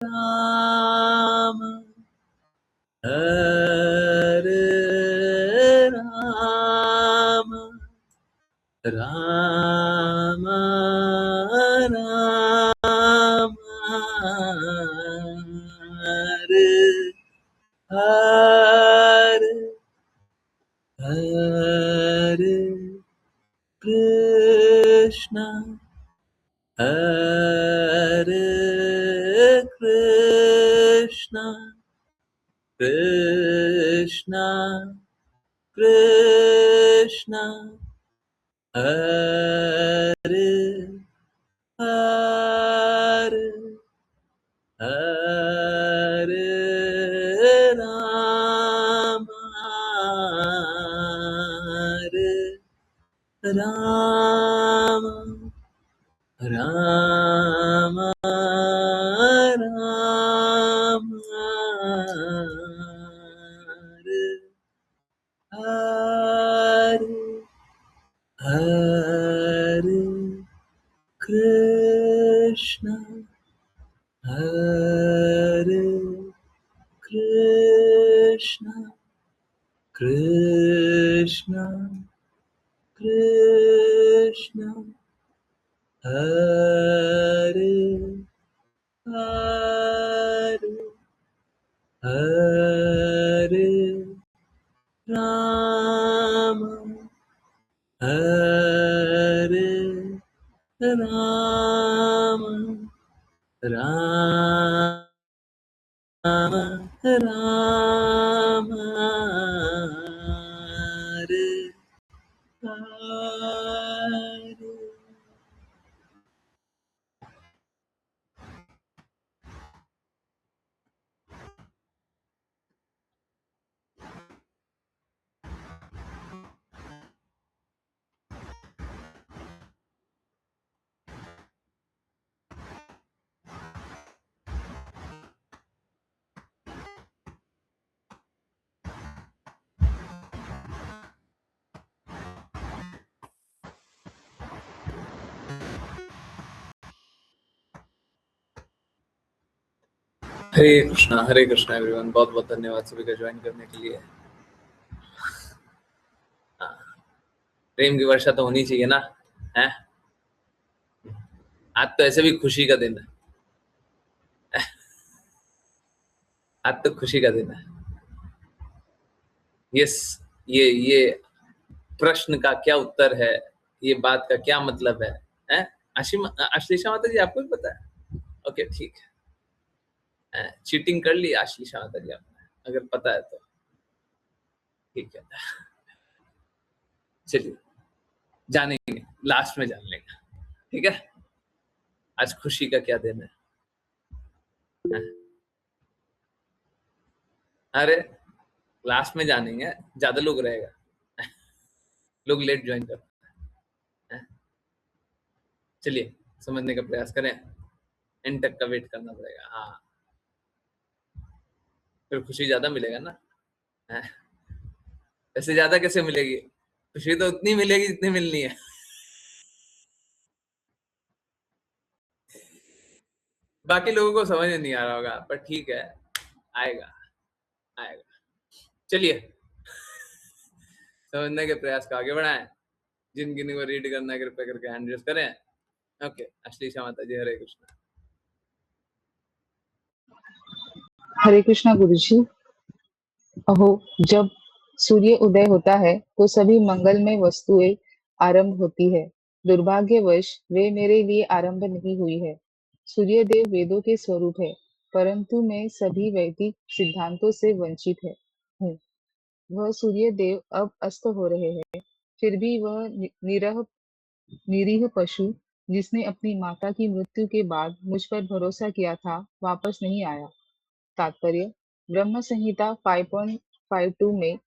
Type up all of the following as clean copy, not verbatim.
राम हरे राम राम राम हरे हरे हरे कृष्णा हरे कृष्णा कृष्णा कृष्णा हरे हरे हरे राम हरे राम राम राम हरे हरे हरे कृष्णा हरे कृष्णा कृष्णा कृष्णा हरे हरे हरे राम हरे राम राम राम हरे हरे। हरे Krishna everyone, बहुत बहुत धन्यवाद सभी का ज्वाइन करने के लिए। प्रेम की वर्षा तो होनी चाहिए ना, है? आज तो ऐसे भी खुशी का दिन है, आज तो खुशी का दिन है। यस, ये प्रश्न का क्या उत्तर है, ये बात का क्या मतलब है, हैं? आश्लेषा माता जी, आपको भी पता है? ओके, ठीक है। चीटिंग कर ली आश्लेषा माता जी आपने, अगर पता है तो ठीक है। चलिए जानेंगे, लास्ट में जान लेंगे, ठीक है? आज खुशी का क्या दिन है? अरे लास्ट में जानेंगे, ज्यादा लोग रहेगा, लोग लेट ज्वाइन करते हैं। चलिए समझने का प्रयास करें, एंड तक का वेट करना पड़ेगा। हाँ, फिर खुशी ज्यादा मिलेगा ना। ऐसे ज्यादा कैसे मिलेगी? खुशी तो उतनी मिलेगी जितनी मिलनी है। बाकी लोगों को समझ नहीं आ रहा होगा, पर ठीक है, आएगा आएगा। चलिए समझने के प्रयास को आगे बढ़ाएं। जिन जिन को रीड करना है कृपया करके हैंड रेज करें। ओके, आश्लेषा माता जी, हरे कृष्णा। हरे कृष्णा गुरुजी। अहो, जब सूर्य उदय होता है तो सभी मंगलमय वस्तुएं आरंभ होती है। दुर्भाग्यवश वे मेरे लिए आरंभ नहीं हुई है। सूर्य देव वेदों के स्वरूप है, परंतु मैं सभी वैदिक सिद्धांतों से वंचित हूँ। वह सूर्य देव अब अस्त हो रहे हैं, फिर भी वह निरीह पशु जिसने अपनी माता की मृत्यु के बाद मुझ पर भरोसा किया था, वापस नहीं आया। तात्पर्य: ब्रह्म संहिता 5.52 में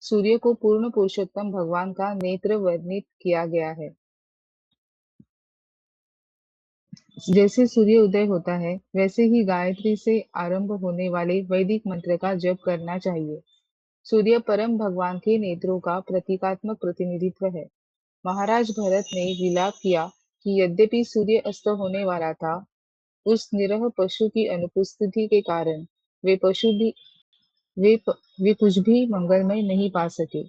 सूर्य को पूर्ण पुरुषोत्तम भगवान का नेत्र वर्णित किया गया है। जैसे सूर्य उदय होता है, वैसे ही गायत्री से आरंभ होने वाले वैदिक मंत्र का जप करना चाहिए। सूर्य परम भगवान के नेत्रों का प्रतीकात्मक प्रतिनिधित्व है। महाराज भरत ने विलाप किया कि यद्यपि सूर्य अस्त होने वाला था, उस निरह पशु की अनुपस्थिति के कारण वे पशु भी वे कुछ भी मंगलमय नहीं पा सके।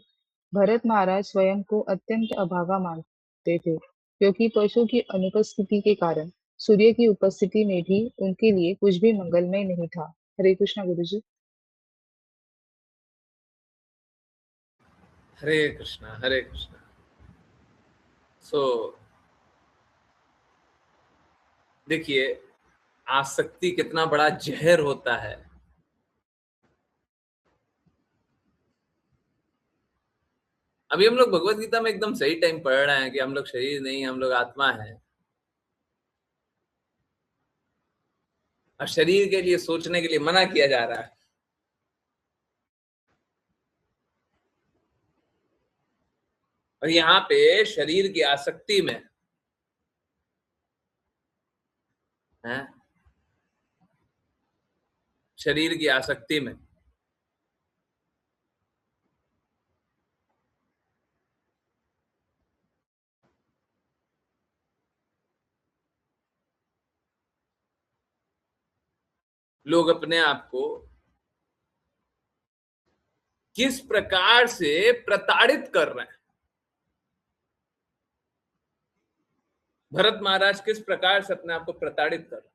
भरत महाराज स्वयं को अत्यंत अभागा मानते थे, क्योंकि पशु की अनुपस्थिति के कारण सूर्य की उपस्थिति में भी उनके लिए कुछ भी मंगलमय नहीं था। हरे कृष्णा गुरु जी। हरे कृष्णा, हरे कृष्णा। सो देखिए, आसक्ति कितना बड़ा जहर होता है। अभी हम लोग भगवत गीता में एकदम सही टाइम पढ़ रहे हैं कि हम लोग शरीर नहीं, हम लोग आत्मा है, और शरीर के लिए सोचने के लिए मना किया जा रहा है। और यहाँ पे शरीर की आसक्ति में है, शरीर की आसक्ति में लोग अपने आप को किस प्रकार से प्रताड़ित कर रहे हैं। भरत महाराज किस प्रकार से अपने आप को प्रताड़ित कर रहे हैं।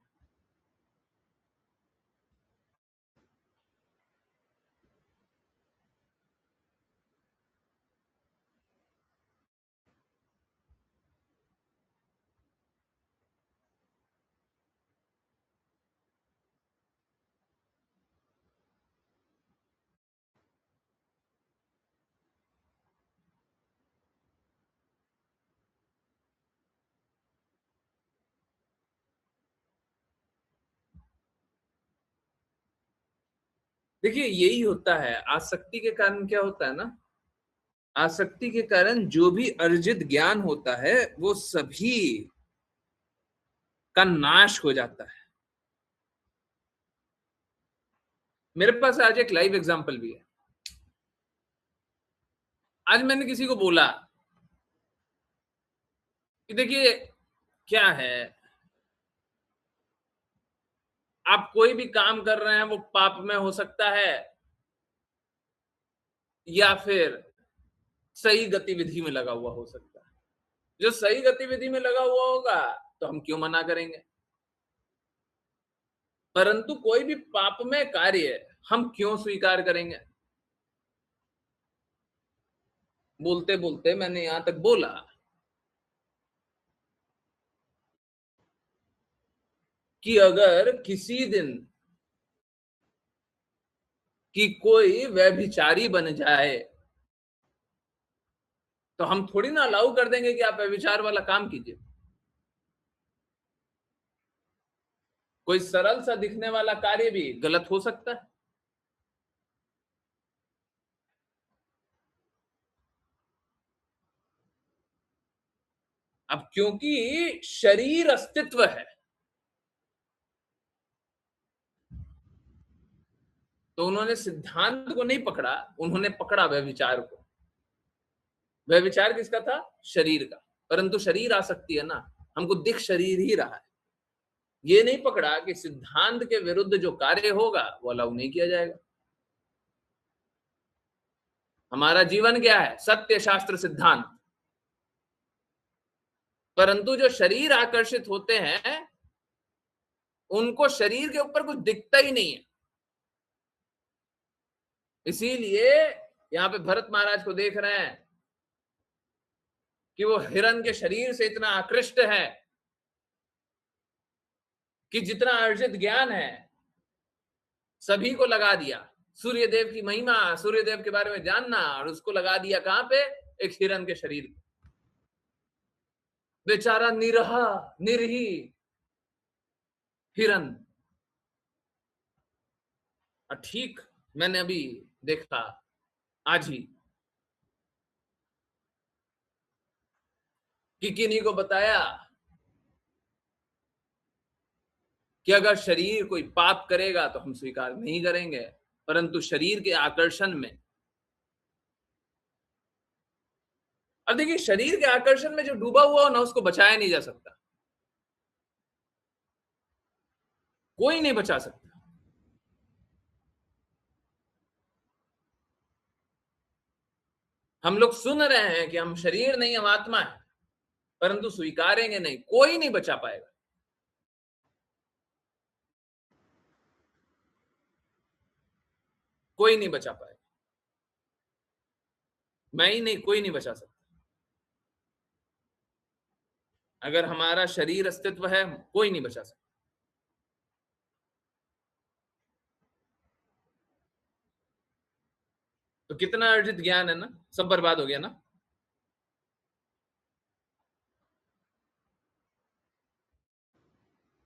देखिए, यही होता है आसक्ति के कारण। क्या होता है ना, आसक्ति के कारण जो भी अर्जित ज्ञान होता है वो सभी का नाश हो जाता है। मेरे पास आज एक लाइव एग्जांपल भी है। आज मैंने किसी को बोला कि देखिए, क्या है, आप कोई भी काम कर रहे हैं वो पाप में हो सकता है या फिर सही गतिविधि में लगा हुआ हो सकता है। जो सही गतिविधि में लगा हुआ होगा तो हम क्यों मना करेंगे, परंतु कोई भी पापमय कार्य हम क्यों स्वीकार करेंगे। बोलते बोलते मैंने यहां तक बोला कि अगर किसी दिन कि कोई व्यभिचारी बन जाए तो हम थोड़ी ना अलाउ कर देंगे कि आप व्यभिचार वाला काम कीजिए। कोई सरल सा दिखने वाला कार्य भी गलत हो सकता है। अब क्योंकि शरीर अस्तित्व है तो उन्होंने सिद्धांत को नहीं पकड़ा, उन्होंने पकड़ा व्यभिचार को। व्यभिचार किसका था? शरीर का। परंतु शरीर आसक्ति है ना, हमको दिख शरीर ही रहा है। ये नहीं पकड़ा कि सिद्धांत के विरुद्ध जो कार्य होगा वो अलाउ नहीं किया जाएगा। हमारा जीवन क्या है? सत्य, शास्त्र, सिद्धांत। परंतु जो शरीर आकर्षित होते हैं उनको शरीर के ऊपर कुछ दिखता ही नहीं है। इसीलिए यहां पे भरत महाराज को देख रहे हैं कि वो हिरण के शरीर से इतना आकृष्ट है कि जितना अर्जित ज्ञान है सभी को लगा दिया। सूर्यदेव की महिमा, सूर्यदेव के बारे में जानना, और उसको लगा दिया कहां पे? एक हिरण के शरीर। बेचारा निरहा निरही हिरण। ठीक, मैंने अभी देखा आज ही कि किन्हीं को बताया कि अगर शरीर कोई पाप करेगा तो हम स्वीकार नहीं करेंगे, परंतु शरीर के आकर्षण में, अब देखिए शरीर के आकर्षण में जो डूबा हुआ हो ना उसको बचाया नहीं जा सकता। कोई नहीं बचा सकता। हम लोग सुन रहे हैं कि हम शरीर नहीं, हम आत्मा है, परंतु स्वीकारेंगे नहीं, कोई नहीं बचा पाएगा। कोई नहीं बचा पाएगा। मैं ही नहीं, कोई नहीं बचा सकता। अगर हमारा शरीर अस्तित्व है, कोई नहीं बचा सकता। तो कितना अर्जित ज्ञान है ना, सब बर्बाद हो गया ना।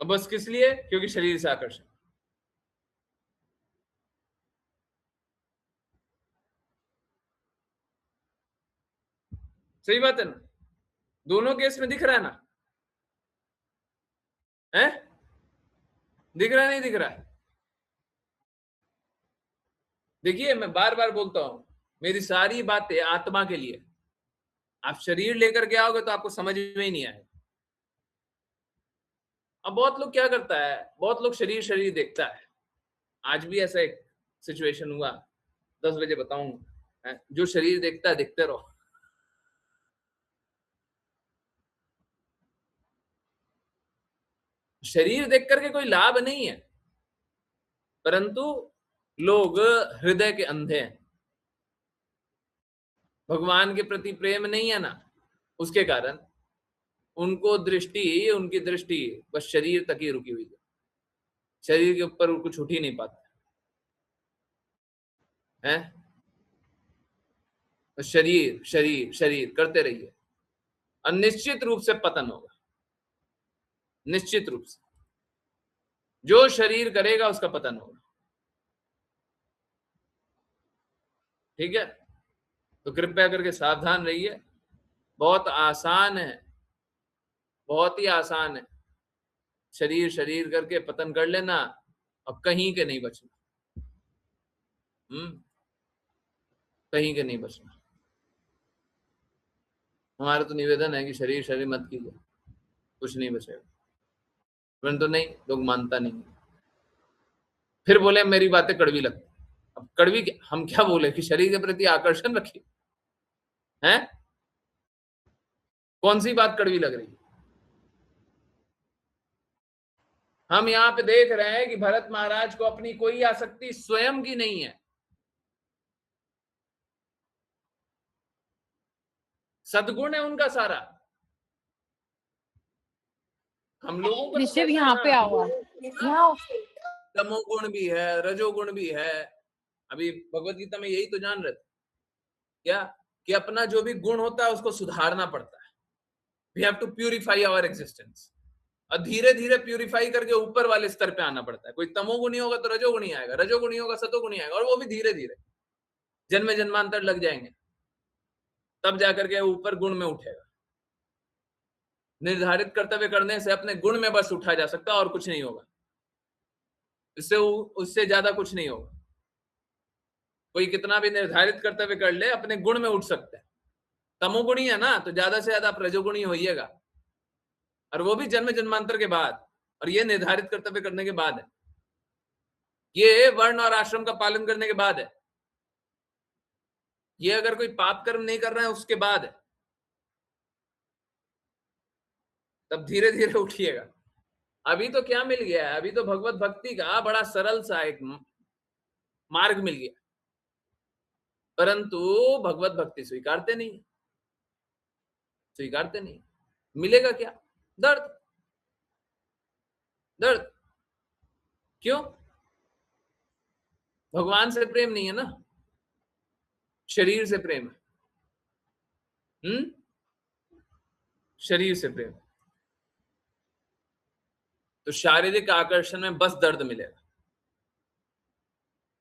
अब बस किस लिए? क्योंकि शरीर से आकर्षण। सही बात है ना, दोनों केस में दिख रहा है ना, है? दिख रहा है, नहीं दिख रहा है? देखिए, मैं बार बार बोलता हूं, मेरी सारी बातें आत्मा के लिए। आप शरीर लेकर के आओगे तो आपको समझ में ही नहीं आएगा। अब बहुत लोग क्या करता है, बहुत लोग शरीर शरीर देखता है। आज भी ऐसा एक सिचुएशन हुआ, 10 बजे बताऊंगा। जो शरीर देखता है, देखते रहो। शरीर देख करके कोई लाभ नहीं है, परंतु लोग हृदय के अंधे हैं। भगवान के प्रति प्रेम नहीं है ना, उसके कारण उनकी दृष्टि बस शरीर तक ही रुकी हुई है। शरीर के ऊपर कुछ उठ ही नहीं पाता है। तो शरीर शरीर शरीर करते रहिए, और निश्चित रूप से पतन होगा। निश्चित रूप से जो शरीर करेगा उसका पतन होगा। ठीक है, तो कृपया करके सावधान रहिए। बहुत आसान है, बहुत ही आसान है। शरीर शरीर करके पतन कर लेना और कहीं के नहीं बचना। कहीं के नहीं बचना। हमारा तो निवेदन है कि शरीर शरीर मत कीजिए, कुछ नहीं बचेगा। परंतु नहीं, लोग मानता नहीं। फिर बोले मेरी बातें कड़वी लगती। अब कड़वी हम क्या बोले कि शरीर के प्रति आकर्षण रखिए, हैं? कौन सी बात कड़वी लग रही है? हम यहाँ पे देख रहे हैं कि भरत महाराज को अपनी कोई आसक्ति स्वयं की नहीं है। सद्गुण है उनका सारा। हम लोगों को ऋषभ यहाँ पे आओ, यहाँ तमोगुण भी है, रजोगुण भी है। अभी भगवत गीता में यही तो जान रहे थे क्या, कि अपना जो भी गुण होता है उसको सुधारना पड़ता है। We have to purify our existence, और धीरे धीरे प्यूरिफाई करके ऊपर वाले स्तर पे आना पड़ता है। कोई तमोगुणी होगा तो रजोगुणी आएगा, रजोगुणी होगा सतोगुणी आएगा, और वो भी धीरे धीरे जन्म जन्मांतर लग जाएंगे, तब जाकर के ऊपर गुण में उठेगा। निर्धारित कर्तव्य करने से अपने गुण में बस उठा जा सकता है, और कुछ नहीं होगा। इससे उससे ज्यादा कुछ नहीं होगा। कोई कितना भी निर्धारित कर्तव्य कर ले, अपने गुण में उठ सकते हैं। तमोगुणी है ना, तो ज्यादा से ज्यादा आप रजोगुणी होइएगा, और वो भी जन्म जन्मांतर के बाद, और ये निर्धारित कर्तव्य करने के बाद है। ये वर्ण और आश्रम का पालन करने के बाद है। ये अगर कोई पाप कर्म नहीं कर रहा है उसके बाद है। तब धीरे धीरे उठिएगा। अभी तो क्या मिल गया है, अभी तो भगवत भक्ति का बड़ा सरल सा एक मार्ग मिल गया, परंतु भगवत भक्ति स्वीकारते नहीं, स्वीकारते नहीं। मिलेगा क्या? दर्द। दर्द क्यों? भगवान से प्रेम नहीं है ना, शरीर से प्रेम है। शरीर से प्रेम। तो शारीरिक आकर्षण में बस दर्द मिलेगा।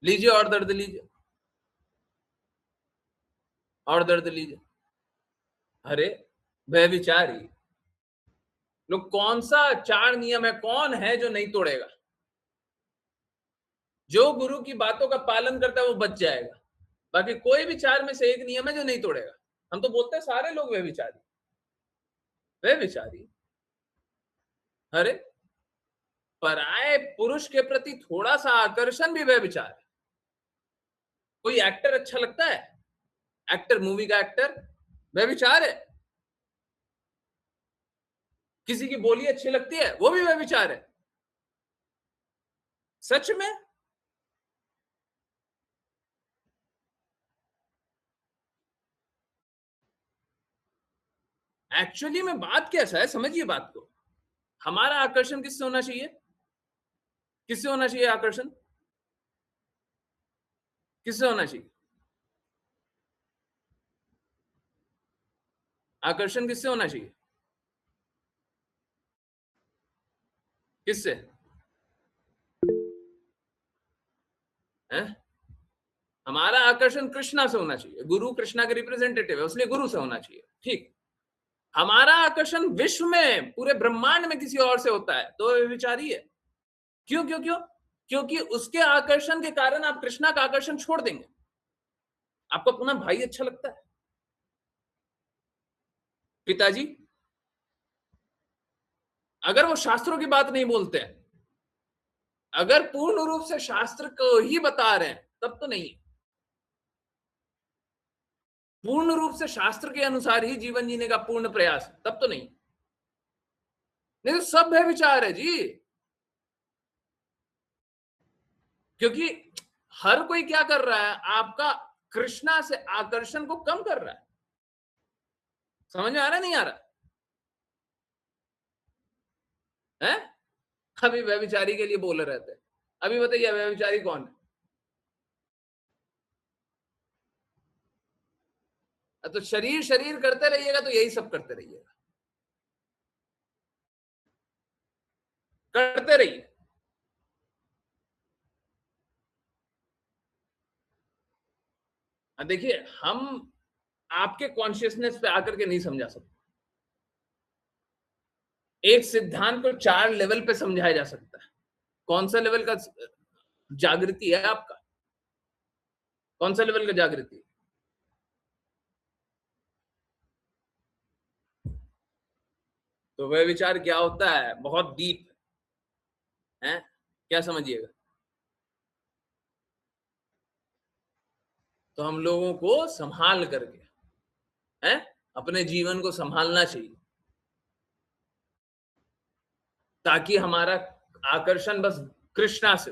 लीजिए और दर्द लीजिए, और दर्द लीजिए। अरे व्यभिचारी लोग, कौन सा 4 नियम है, कौन है जो नहीं तोड़ेगा? जो गुरु की बातों का पालन करता है वो बच जाएगा। बाकी कोई भी 4 में से एक नियम है जो नहीं तोड़ेगा। हम तो बोलते हैं सारे लोग व्यभिचारी। व्यभिचारी, अरे पराये पुरुष के प्रति थोड़ा सा आकर्षण भी व्यभिचार है। कोई एक्टर अच्छा लगता है, एक्टर, मूवी का एक्टर, व्यभिचार है। किसी की बोली अच्छी लगती है, वो भी व्यभिचार है। सच में। एक्चुअली में बात कैसा है, समझिए बात को। हमारा आकर्षण किससे होना चाहिए? किससे होना चाहिए आकर्षण? किससे होना चाहिए? आकर्षण किससे होना चाहिए? किससे? है? हमारा आकर्षण कृष्णा से होना चाहिए। गुरु कृष्णा के रिप्रेजेंटेटिव है, इसलिए गुरु से होना चाहिए। ठीक। हमारा आकर्षण विश्व में, पूरे ब्रह्मांड में किसी और से होता है तो विचारी है। क्यों क्यों क्यों? क्योंकि उसके आकर्षण के कारण आप कृष्णा का आकर्षण छोड़ देंगे। आपको अपना भाई अच्छा लगता है, पिताजी, अगर वो शास्त्रों की बात नहीं बोलते हैं, अगर पूर्ण रूप से शास्त्र को ही बता रहे हैं, तब तो नहीं। पूर्ण रूप से शास्त्र के अनुसार ही जीवन जीने का पूर्ण प्रयास, तब तो नहीं। नहीं तो सब है विचार है जी। क्योंकि हर कोई क्या कर रहा है, आपका कृष्णा से आकर्षण को कम कर रहा है। समझ में आ रहा नहीं आ रहा है? अभी व्यभिचारी के लिए बोले रहते हैं। अभी बताइए व्यभिचारी कौन है? तो शरीर शरीर करते रहिएगा तो यही सब करते रहिएगा, करते रहिए। देखिए, हम आपके कॉन्शियसनेस पे आकर के नहीं समझा सकते। एक सिद्धांत को 4 लेवल पे समझाया जा सकता है। कौन सा लेवल का जागृति है आपका? कौन सा लेवल का जागृति? तो वह विचार क्या होता है, बहुत डीप है। क्या समझिएगा? तो हम लोगों को संभाल करके है अपने जीवन को संभालना चाहिए, ताकि हमारा आकर्षण बस कृष्णा से।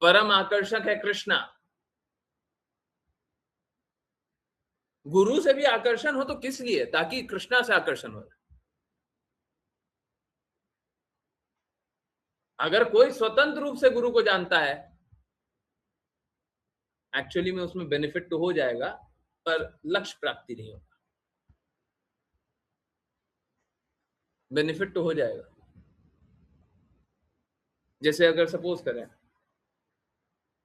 परम आकर्षक है कृष्णा। गुरु से भी आकर्षण हो तो किस लिए? ताकि कृष्णा से आकर्षण हो। अगर कोई स्वतंत्र रूप से गुरु को जानता है, एक्चुअली में उसमें बेनिफिट तो हो जाएगा, पर लक्ष्य प्राप्ति नहीं होगा। बेनिफिट तो हो जाएगा। जैसे अगर सपोज करें,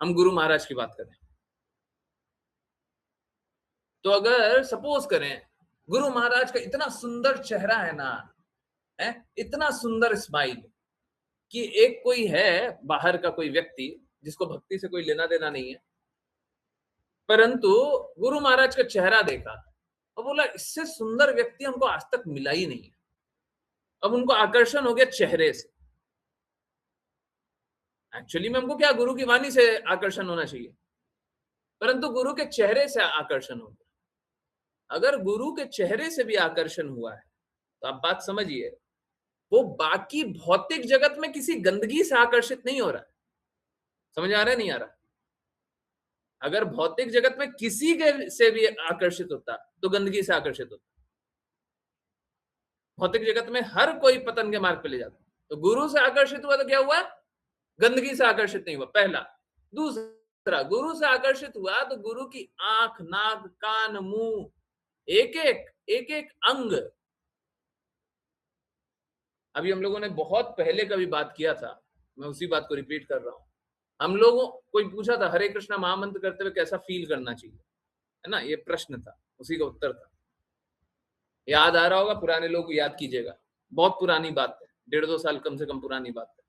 हम गुरु महाराज की बात करें, तो अगर सपोज करें गुरु महाराज का इतना सुंदर चेहरा है ना, है इतना सुंदर स्माइल, कि एक कोई है बाहर का कोई व्यक्ति जिसको भक्ति से कोई लेना देना नहीं है, परंतु गुरु महाराज का चेहरा देखा और बोला इससे सुंदर व्यक्ति हमको आज तक मिला ही नहीं है। अब उनको आकर्षण हो गया चेहरे से। एक्चुअली में हमको क्या, गुरु की वाणी से आकर्षण होना चाहिए, परंतु गुरु के चेहरे से आकर्षण हो गया। अगर गुरु के चेहरे से भी आकर्षण हुआ है तो आप बात समझिए, वो बाकी भौतिक जगत में किसी गंदगी से आकर्षित नहीं हो रहा है। समझ आ रहा है नहीं आ रहा? अगर भौतिक जगत में किसी के से भी आकर्षित होता तो गंदगी से आकर्षित होता। भौतिक जगत में हर कोई पतन के मार्ग पे ले जाता, तो गुरु से आकर्षित हुआ तो क्या हुआ? गंदगी से आकर्षित नहीं हुआ, पहला। दूसरा, गुरु से आकर्षित हुआ तो गुरु की आंख, नाक, कान, मुंह, एक एक अंग। अभी हम लोगों ने बहुत पहले कभी बात किया था, मैं उसी बात को रिपीट कर रहा हूं। हम लोगों कोई पूछा था हरे कृष्णा महामंत्र करते हुए कैसा फील करना चाहिए, है ना, ये प्रश्न था, उसी का उत्तर था। याद आ रहा होगा, पुराने लोग को याद कीजिएगा, बहुत पुरानी बात है, 1.5-2 साल कम से कम पुरानी बात है।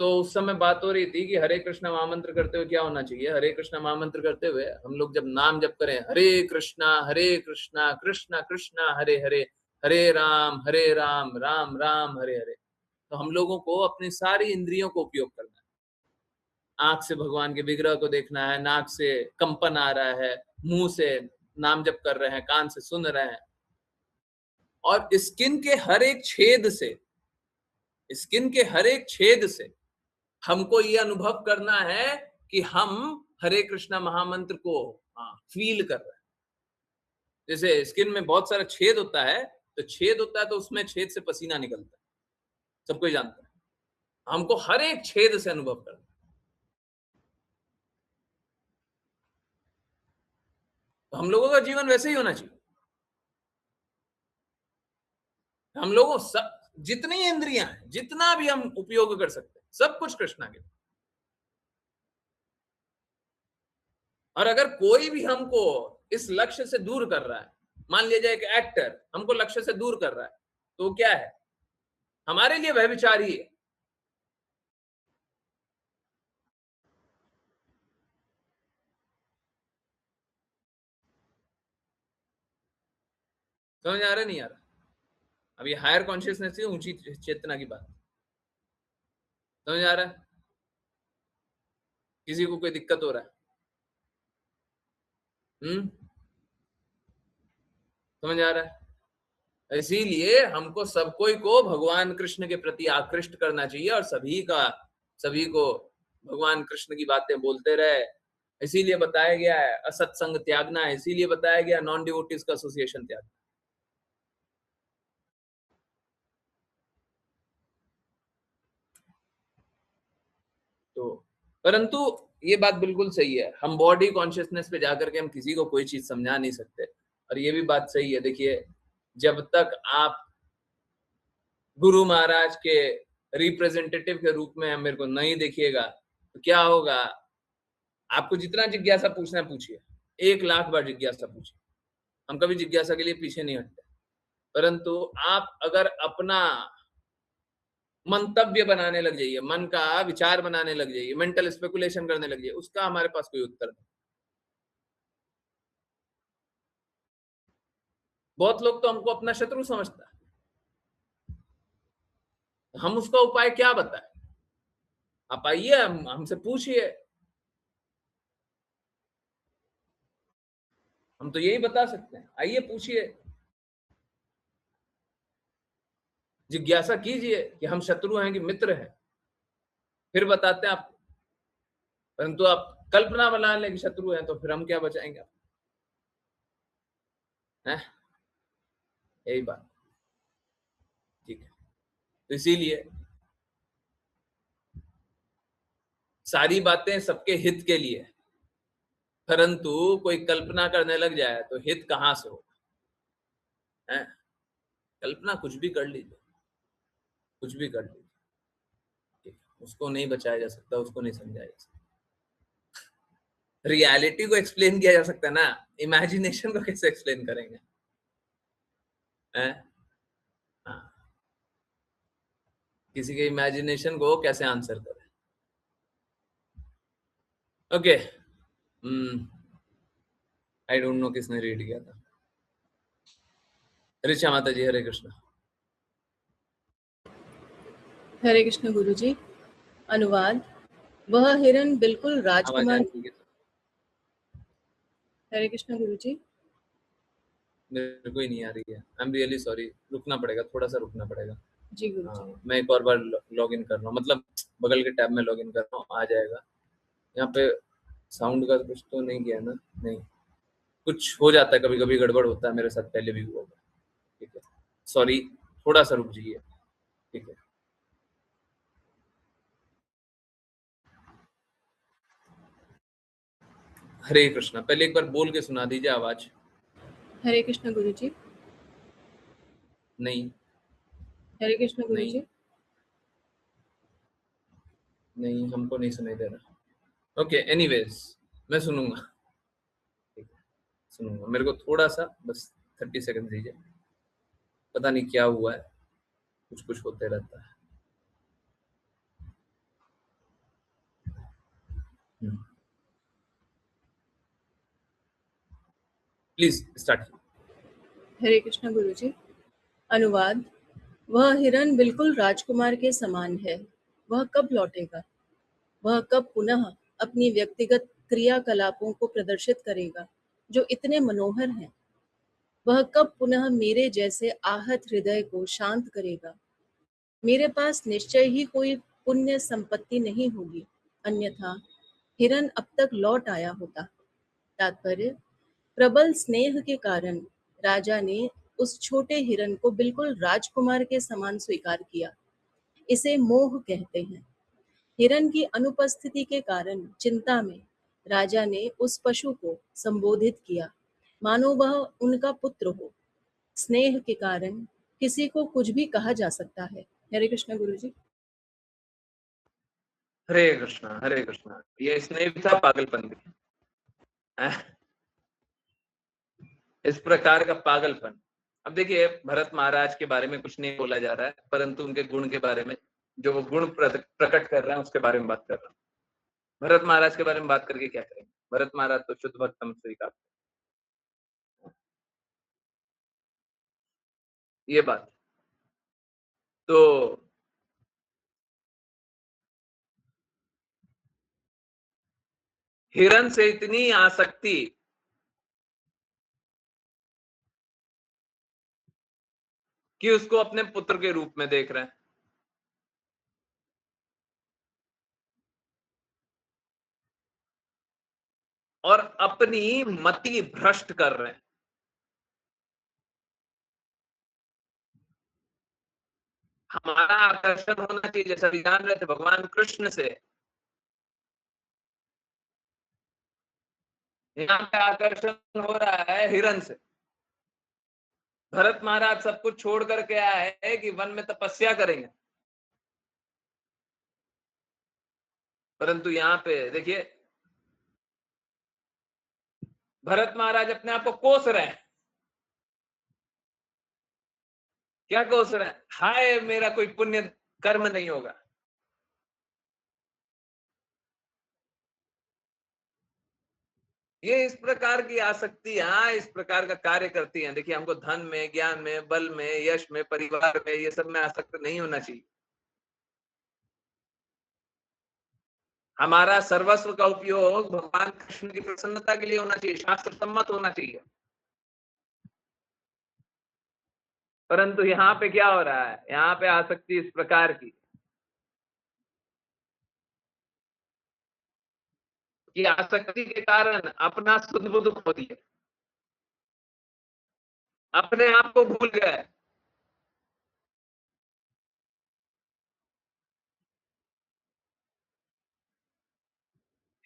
तो उस समय बात हो रही थी कि हरे कृष्ण महामंत्र करते हुए क्या होना चाहिए। हरे कृष्ण महामंत्र करते हुए हम लोग जब नाम जप करें, हरे कृष्णा कृष्णा कृष्णा हरे हरे, हरे राम राम राम हरे हरे, तो हम लोगों को अपनी सारी इंद्रियों को उपयोग करना है। आंख से भगवान के विग्रह को देखना है, नाक से कंपन आ रहा है, मुंह से नाम जप कर रहे हैं, कान से सुन रहे हैं, और स्किन के हर एक छेद से, स्किन के हर एक छेद से हमको ये अनुभव करना है कि हम हरे कृष्णा महामंत्र को फील कर रहे हैं। जैसे स्किन में बहुत सारा छेद होता है, तो छेद होता है तो उसमें छेद से पसीना निकलता है, सब कोई जानता है। हमको हर एक छेद से अनुभव करना है। तो हम लोगों का जीवन वैसे ही होना चाहिए। हम लोगों सब जितनी इंद्रियां हैं, जितना भी हम उपयोग कर सकते हैं, सब कुछ कृष्णा के। और अगर कोई भी हमको इस लक्ष्य से दूर कर रहा है, मान लीजिए एक एक्टर हमको लक्ष्य से दूर कर रहा है, तो क्या है? हमारे लिए वह विचार ही है। समझ आ रहा नहीं आ रहा? अब ये हायर कॉन्शियसनेस की ऊंची चेतना की बात समझ आ रहा है? किसी को कोई दिक्कत हो रहा है? समझ आ रहा है? इसीलिए हमको सब कोई को भगवान कृष्ण के प्रति आकृष्ट करना चाहिए, और सभी को भगवान कृष्ण की बातें बोलते रहे। इसीलिए बताया गया है असत्संग त्यागना है, इसीलिए बताया गया नॉन डिवोटीज का एसोसिएशन त्यागना। तो परंतु ये बात बिल्कुल सही है, हम बॉडी कॉन्शियसनेस पे जाकर के हम किसी को कोई चीज समझा नहीं सकते। और ये भी बात सही है, देखिए जब तक आप गुरु महाराज के रिप्रेजेंटेटिव के रूप में मेरे को नहीं देखिएगा, तो क्या होगा? आपको जितना जिज्ञासा पूछना है पूछिए, 1,00,000 बार जिज्ञासा पूछिए, हम कभी जिज्ञासा के लिए पीछे नहीं हटते। परंतु आप अगर अपना मंतव्य बनाने लग जाइए, मन का विचार बनाने लग जाइए, मेंटल स्पेकुलेशन करने लग जाइए, उसका हमारे पास कोई उत्तर नहीं। बहुत लोग तो हमको अपना शत्रु समझता है, हम उसका उपाय क्या बताएं? आप आइए, हमसे पूछिए, हम तो यही बता सकते हैं, आइए पूछिए, जिज्ञासा कीजिए कि हम शत्रु हैं कि मित्र हैं, फिर बताते हैं आप। परंतु आप कल्पना बना लें कि शत्रु हैं, तो फिर हम क्या बचाएंगे आप? हैं? यही बात, ठीक है। तो इसीलिए सारी बातें सबके हित के लिए, परंतु कोई कल्पना करने लग जाए तो हित कहां से होगा? है? कल्पना कुछ भी कर लीजिए, कुछ भी कर लीजिए, ठीक है, उसको नहीं बचाया जा सकता, उसको नहीं समझाया जा सकता। रियलिटी को एक्सप्लेन किया जा सकता है ना, इमेजिनेशन को कैसे एक्सप्लेन करेंगे? है? हाँ, किसी के इमेजिनेशन को कैसे आंसर करें? ओके, आई डोंट नो किसने रीड किया था। ऋचा माता जी, हरे कृष्ण। हरे कृष्ण गुरुजी। अनुवाद। वह हिरण बिल्कुल आवाज राजकुमार। आ रही है? हरे कृष्ण गुरुजी। मेरे को ही नहीं आ रही है, आई एम रियली सॉरी, रुकना पड़ेगा, थोड़ा सा रुकना पड़ेगा। जी गुरुजी। हाँ, मैं एक और बार लॉग इन कर रहा हूँ, मतलब बगल के टैब में लॉग इन कर रहा हूँ, आ जाएगा। यहाँ पे साउंड का कुछ तो नहीं किया ना? नहीं, कुछ हो जाता है, कभी कभी गड़बड़ होता है, मेरे साथ पहले भी हुआ होगा, ठीक है, सॉरी, थोड़ा सा रुक जाइए, ठीक है। हरे कृष्णा, पहले एक बार बोल के सुना दीजिए आवाज। हरे कृष्ण गुरुजी। नहीं हरे कृष्ण नहीं गुरुजी। नहीं, हमको नहीं सुनाई दे रहा। ओके, एनीवेज, मैं सुनूंगा, ठीक है, सुनूंगा। मेरे को थोड़ा सा बस 30 सेकंड दीजिए, पता नहीं क्या हुआ है, कुछ कुछ होते रहता है। Please start. हरे कृष्णा गुरुजी। अनुवाद। वह हिरन बिल्कुल राजकुमार के समान है। वह कब लौटेगा? वह कब पुनः अपनी व्यक्तिगत क्रियाकलापों को प्रदर्शित करेगा जो इतने मनोहर हैं? वह कब पुनः मेरे जैसे आहत हृदय को शांत करेगा? मेरे पास निश्चय ही कोई पुण्य संपत्ति नहीं होगी, अन्यथा हिरन अब तक लौट आया होता। तात्पर्य: प्रबल स्नेह के कारण राजा ने उस छोटे हिरन को बिल्कुल राजकुमार के समान स्वीकार किया। इसे मोह कहते हैं। हिरन की अनुपस्थिति के कारण चिंता में राजा ने उस पशु को संबोधित किया मानो वह उनका पुत्र हो। स्नेह के कारण किसी को कुछ भी कहा जा सकता है। हरे कृष्ण गुरुजी। हरे कृष्णा, हरे कृष्णा। ये स्नेह भी था, पागलपन भी। इस प्रकार का पागलपन। अब देखिए, भरत महाराज के बारे में कुछ नहीं बोला जा रहा है, परंतु उनके गुण के बारे में, जो वो गुण प्रकट कर रहे हैं, उसके बारे में बात कर रहा हूं। भरत महाराज के बारे में बात करके क्या करेंगे? भरत महाराज तो शुद्ध भक्तम स्वीकार, ये बात। तो हिरन से इतनी आसक्ति कि उसको अपने पुत्र के रूप में देख रहे हैं, और अपनी मति भ्रष्ट कर रहे हैं। हमारा आकर्षण होना चाहिए, जैसा भी जान रहे थे भगवान कृष्ण से। यहाँ पे आकर्षण हो रहा है हिरन से। भरत महाराज सब कुछ छोड़ करके आए हैं कि वन में तपस्या करेंगे, परंतु यहाँ पे देखिए, भरत महाराज अपने आप को कोस रहे हैं। क्या कोस रहे हैं? हाय, मेरा कोई पुण्य कर्म नहीं होगा। ये इस प्रकार की आसक्तियां इस प्रकार का कार्य करती हैं। देखिए, हमको धन में, ज्ञान में, बल में, यश में, परिवार में, ये सब में आसक्त नहीं होना चाहिए। हमारा सर्वस्व का उपयोग भगवान कृष्ण की प्रसन्नता के लिए होना चाहिए, शास्त्र सम्मत होना चाहिए। परंतु यहाँ पे क्या हो रहा है? यहाँ पे आसक्ति इस प्रकार की कि आसक्ति के कारण अपना सुध बुध खो दिया, अपने आप को भूल गए।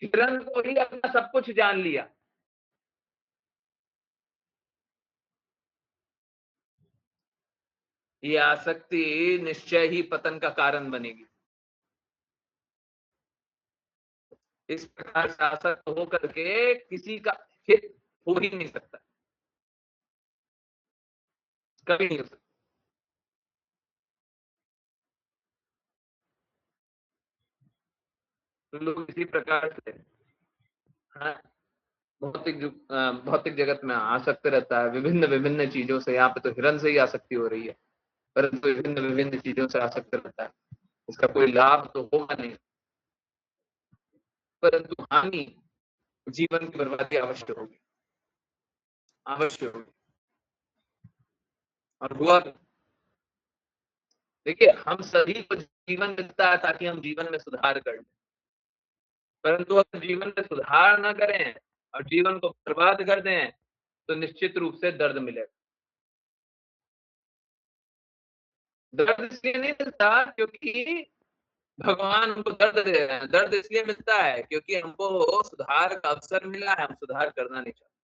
हिरण को ही अपना सब कुछ जान लिया। ये आसक्ति निश्चय ही पतन का कारण बनेगी। इस प्रकार से आसक्त होकर के किसी का हित हो ही नहीं सकता, कभी नहीं हो सकता। तो लोग इसी प्रकार से, हाँ, भौतिक जगत में आसक्त रहता है, विभिन्न विभिन्न चीजों से। यहाँ पे तो हिरण से ही आसक्ति हो रही है, परंतु विभिन्न विभिन्न चीजों से आसक्त रहता है। इसका कोई लाभ तो होगा नहीं, परंतु हानि, जीवन की बर्बादी अवश्य होगी, अवश्य होगी। और हुआ, देखिए, हम सभी को जीवन मिलता है ताकि हम जीवन में सुधार कर लें, परंतु अगर जीवन में सुधार न करें और जीवन को बर्बाद कर दें तो निश्चित रूप से दर्द मिलेगा। दर्द इसलिए नहीं मिलता क्योंकि भगवान हमको दर्द दे रहे हैं। दर्द इसलिए मिलता है क्योंकि हमको सुधार का अवसर मिला है, हम सुधार करना नहीं चाहते।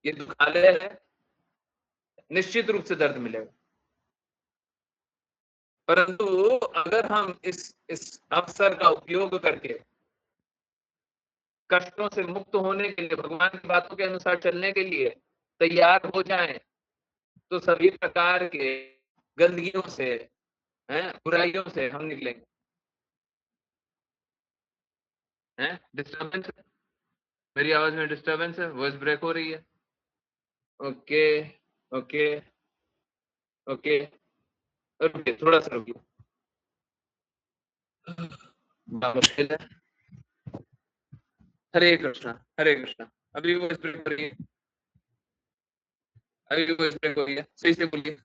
ये दुखालय है, निश्चित रूप से दर्द मिलेगा। परंतु अगर हम इस अवसर का उपयोग करके कष्टों से मुक्त होने के लिए, भगवान की बातों के अनुसार चलने के लिए तैयार हो जाएं, तो सभी प्रकार के गंदगियों से, बुराइयों से हम निकलेंगे। है? डिस्टर्बेंस है? मेरी आवाज में डिस्टर्बेंस है? वॉइस ब्रेक हो रही है? ओके ओके ओके ओके, थोड़ा सा रुकिए। बड़ा मुश्किल है। हरे कृष्णा, हरे कृष्णा। अभी वॉइस ब्रेक हो रही है? अभी वॉइस ब्रेक हो रही है? सही से बोलिए।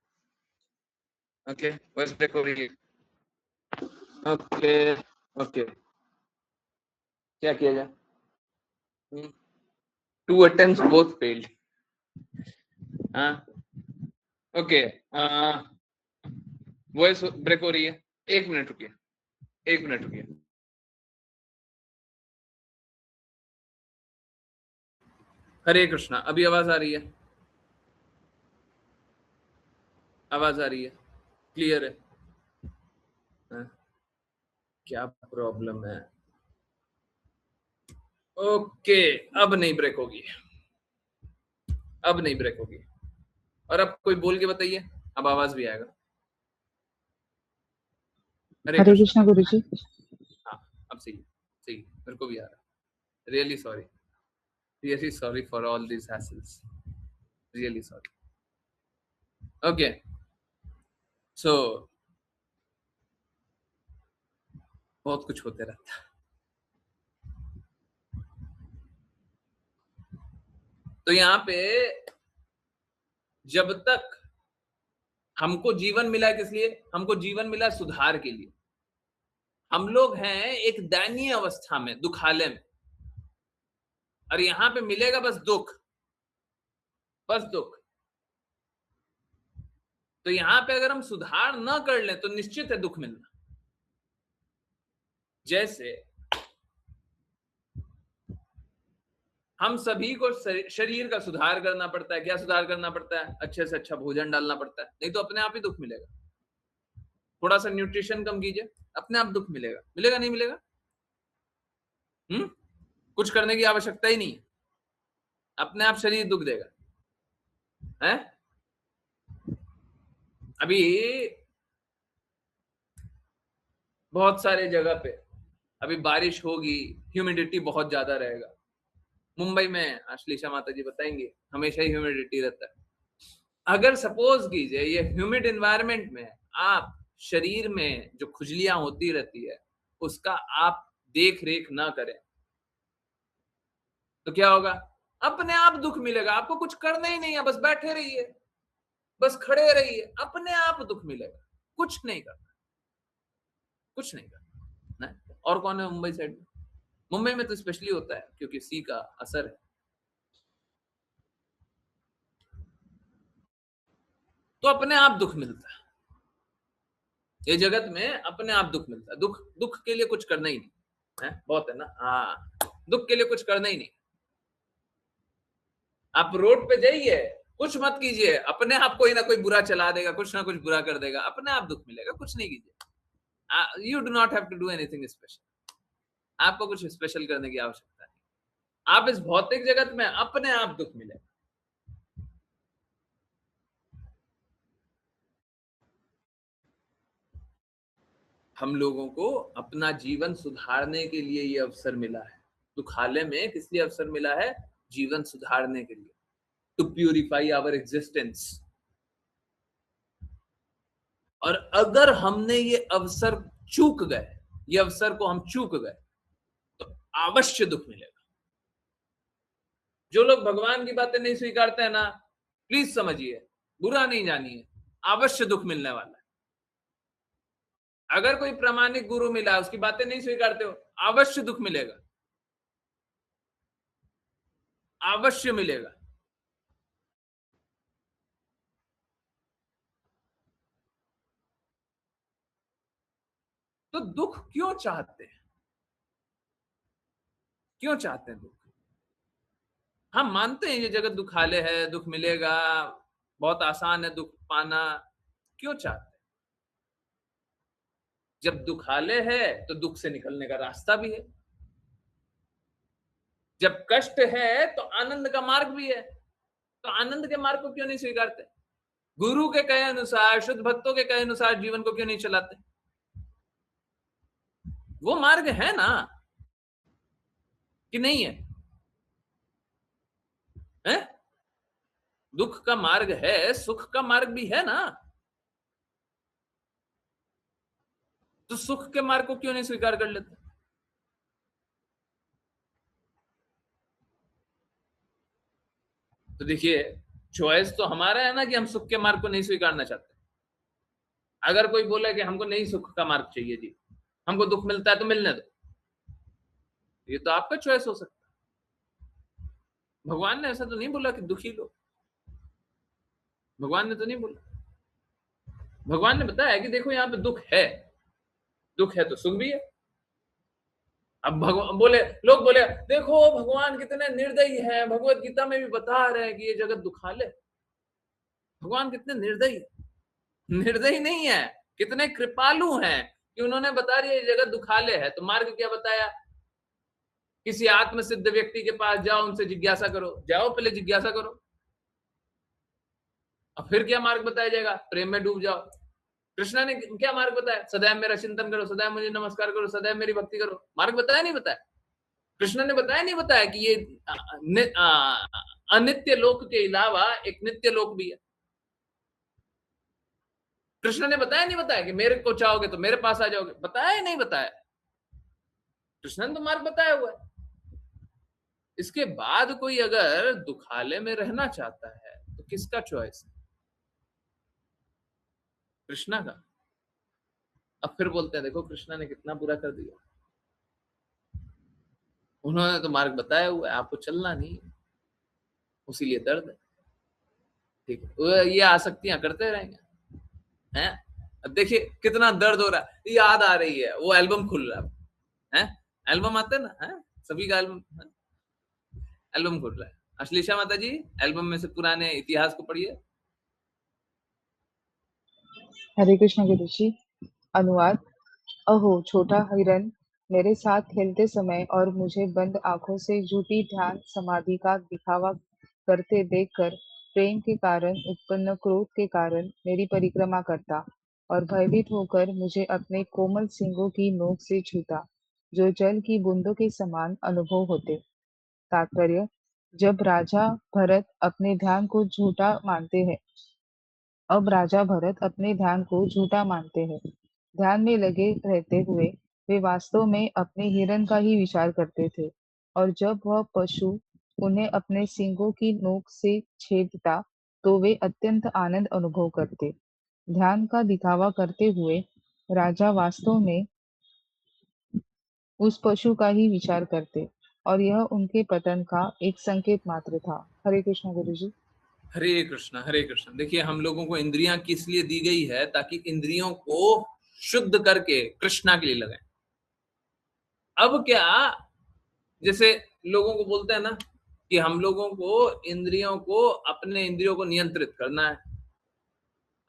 ओके, वॉइस ब्रेक हो रही है? ओके ओके, क्या किया जाए? 2 attempts both failed. हाँ ओके, वॉइस ब्रेक हो रही है? 1 मिनट रुकिए, 1 मिनट रुकिए। हरे कृष्णा, अभी आवाज आ रही है? आवाज आ रही है? क्लियर है? हाँ? क्या प्रॉब्लम है? ओके, अब नहीं ब्रेक होगी, अब नहीं ब्रेक होगी। और अब कोई बोल के बताइए, अब आवाज भी आएगा। हरे हरे कृष्णा। कृष्णा गुरु जी। हाँ, अब सही सही, मेरे को भी आ रहा है। Really sorry, really sorry for all this hassles, really sorry. Okay, so बहुत कुछ होते रहता है। तो यहाँ पे जब तक हमको जीवन मिला है, किस लिए हमको जीवन मिला? सुधार के लिए। हम लोग हैं एक दयनीय अवस्था में, दुखालय में, और यहाँ पे मिलेगा बस दुख, बस दुख। तो यहाँ पे अगर हम सुधार न कर लें तो निश्चित है दुख मिलना। जैसे हम सभी को शरीर का सुधार करना पड़ता है। क्या सुधार करना पड़ता है? अच्छे से अच्छा भोजन डालना पड़ता है, नहीं तो अपने आप ही दुख मिलेगा। थोड़ा सा न्यूट्रिशन कम कीजिए, अपने आप दुख मिलेगा। मिलेगा नहीं मिलेगा? कुछ करने की आवश्यकता ही नहीं, अपने आप शरीर दुख देगा। है? अभी बहुत सारे जगह पे अभी बारिश होगी, ह्यूमिडिटी बहुत ज्यादा रहेगा। मुंबई में आश्लेषा माता जी बताएंगे, हमेशा ही ह्यूमिडिटी रहता है। अगर सपोज कीजिए ये ह्यूमिड एनवायरनमेंट में आप शरीर में जो खुजलियां होती रहती है उसका आप देख रेख ना करें तो क्या होगा? अपने आप दुख मिलेगा। आपको कुछ करना ही नहीं है, बस बैठे रहिए, बस खड़े रहिए, अपने आप दुख मिलेगा। कुछ नहीं करना, कुछ नहीं करना। नहीं? और कौन है मुंबई साइड में? मुंबई में तो स्पेशली होता है क्योंकि सी का असर है। तो अपने आप दुख मिलता है, ये जगत में अपने आप दुख मिलता है। दुख दुख के लिए कुछ करना ही नहीं है। बहुत है ना? हाँ, दुख के लिए कुछ करना ही नहीं। आप रोड पे जाइए, कुछ मत कीजिए, अपने आप कोई ना कोई बुरा चला देगा, कुछ ना कुछ बुरा कर देगा, अपने आप दुख मिलेगा। कुछ नहीं कीजिए, you do not have to do anything special. आपको कुछ स्पेशल करने की आवश्यकता नहीं। आप इस भौतिक जगत में अपने आप दुख मिलेगा। हम लोगों को अपना जीवन सुधारने के लिए ये अवसर मिला है। दुखालय में किस लिए अवसर मिला है? जीवन सुधारने के लिए, टू प्यूरिफाई आवर एग्जिस्टेंस। और अगर हमने ये अवसर चूक गए, ये अवसर को हम चूक गए तो अवश्य दुख मिलेगा। जो लोग भगवान की बातें नहीं स्वीकारते हैं ना, प्लीज समझिए, बुरा नहीं जानिए, अवश्य दुख मिलने वाला है। अगर कोई प्रामाणिक गुरु मिला, उसकी बातें नहीं स्वीकारते हो, अवश्य दुख मिलेगा, अवश्य मिलेगा। तो दुख क्यों चाहते हैं? क्यों चाहते हैं दुख? हम मानते हैं ये जगत दुखालय है, दुख मिलेगा, बहुत आसान है दुख पाना। क्यों चाहते हैं? जब दुखालय है तो दुख से निकलने का रास्ता भी है। जब कष्ट है तो आनंद का मार्ग भी है। तो आनंद के मार्ग को क्यों नहीं स्वीकारते? गुरु के कहे अनुसार, शुद्ध भक्तों के कहे अनुसार जीवन को क्यों नहीं चलाते? वो मार्ग है ना। कि नहीं है? हैं? दुख का मार्ग है, सुख का मार्ग भी है ना। तो सुख के मार्ग को क्यों नहीं स्वीकार कर लेते? तो देखिए, चॉइस तो हमारा है ना कि हम सुख के मार्ग को नहीं स्वीकारना चाहते। अगर कोई बोला कि हमको नहीं सुख का मार्ग चाहिए जी, हमको दुख मिलता है तो मिलने दो, ये तो आपका चॉइस हो सकता है। भगवान ने ऐसा तो नहीं बोला कि दुखी लो, भगवान ने तो नहीं बोला। भगवान ने बताया कि देखो यहाँ पे दुख है तो सुख भी है। अब भगवान बोले, लोग बोले देखो भगवान कितने निर्दयी हैं, भगवत गीता में भी बता रहे हैं कि ये जगत दुखाले। भगवान कितने निर्दयी नहीं है, कितने कृपालु हैं कि उन्होंने बता दिया ये जगत दुखाले है। तो मार्ग क्या बताया? किसी आत्मसिद्ध व्यक्ति के पास जाओ, उनसे जिज्ञासा करो, जाओ पहले जिज्ञासा करो, और फिर क्या मार्ग बताया जाएगा? प्रेम में डूब जाओ। कृष्णा ने क्या मार्ग बताया? सदैव मेरा चिंतन करो, सदैव मुझे नमस्कार करो, सदैव मेरी भक्ति करो। मार्ग बताया नहीं बताया? कृष्ण ने बताया नहीं बताया कि ये अनित्य लोक के अलावा एक नित्य लोक भी है? कृष्ण ने बताया नहीं बताया कि मेरे को चाहोगे तो मेरे पास आ जाओगे? बताया नहीं बताया? कृष्ण ने तो मार्ग बताया हुआ है। इसके बाद कोई अगर दुखाले में रहना चाहता है तो किसका चॉइस है? कृष्णा का। अब फिर बोलते हैं देखो कृष्णा ने कितना बुरा कर दिया, उन्होंने तो मार्ग बताया हुआ है, आपको चलना नहीं है, उसीलिए दर्द है। ठीक है, ये आसक्तियां करते रहेंगे हैं। अब देखिए कितना दर्द हो रहा है, याद आ रही है, वो एल्बम खुल रहा है, एल्बम आते ना है, सभी का एल्बम, एल्बम खुल रहा है। अश्लीषा माता जी, एल्बम में से पुराने इतिहास को पढ़िए। हरे कृष्ण गुरु जी। अनुवाद। अहो छोटा हिरन मेरे साथ खेलते समय और मुझे बंद आंखों से झूठी ध्यान समाधि का दिखावा करते देखकर प्रेम के कारण उत्पन्न क्रोध के कारण मेरी परिक्रमा करता और भयभीत होकर मुझे अपने कोमल सींगों की नोक से छूता, जो जल की बूंदों के समान अनुभव होते। तात्पर्य: जब राजा भरत अपने ध्यान को झूठा मानते हैं अब राजा भरत अपने ध्यान को झूठा मानते हैं। ध्यान में लगे रहते हुए वे वास्तव में अपने हिरन का ही विचार करते थे, और जब वह पशु उन्हें अपने सींगों की नोक से छेदता तो वे अत्यंत आनंद अनुभव करते। ध्यान का दिखावा करते हुए राजा वास्तव में उस पशु का ही विचार करते, और यह उनके पतन का एक संकेत मात्र था। हरे कृष्ण गुरु जी। हरे कृष्ण हरे कृष्ण। देखिए हम लोगों को इंद्रियां किस लिए दी गई है? ताकि इंद्रियों को शुद्ध करके कृष्णा के लिए लगाएं। अब क्या, जैसे लोगों को बोलते हैं ना कि हम लोगों को इंद्रियों को, अपने इंद्रियों को नियंत्रित करना है।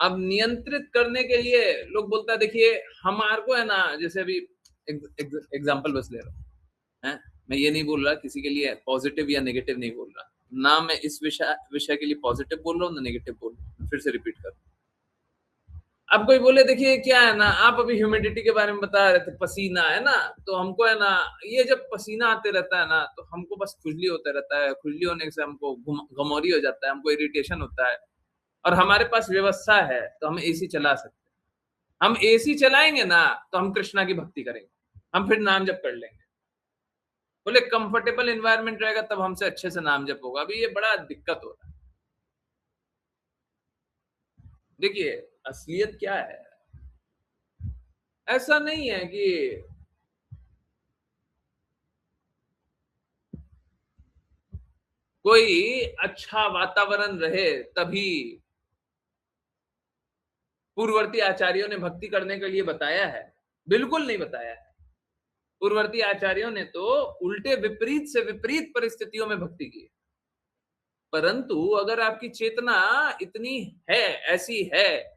अब नियंत्रित करने के लिए लोग बोलता है, देखिए हमारे को है ना, जैसे अभी एग्जांपल बस ले रहा हूँ, हैं? मैं ये नहीं बोल रहा किसी के लिए पॉजिटिव या नेगेटिव नहीं बोल रहा, ना मैं इस विषय के लिए पॉजिटिव बोल रहा हूँ ना नेगेटिव बोल रहा हूँ। फिर से रिपीट कर, अब कोई बोले देखिए क्या है ना, आप अभी ह्यूमिडिटी के बारे में बता रहे थे, पसीना है ना, तो हमको है ना, ये जब पसीना आते रहता है ना तो हमको बस खुजली होता रहता है, खुजली होने से हमको घमौरी हो जाता है, हमको इरिटेशन होता है, और हमारे पास व्यवस्था है तो हम एसी चला सकते हैं। हम एसी चलाएंगे ना तो हम कृष्णा की भक्ति करेंगे, हम फिर नाम जप कर लेंगे। बोले कंफर्टेबल एनवायरनमेंट रहेगा तब हमसे अच्छे से नाम जप होगा। अभी ये बड़ा दिक्कत हो रहा है। देखिए असलियत क्या है, ऐसा नहीं है कि कोई अच्छा वातावरण रहे तभी पूर्ववर्ती आचार्यों ने भक्ति करने के लिए बताया है, बिल्कुल नहीं बताया है। पूर्ववर्ती आचार्यों ने तो उल्टे विपरीत से विपरीत परिस्थितियों में भक्ति की। परंतु अगर आपकी चेतना इतनी है, ऐसी है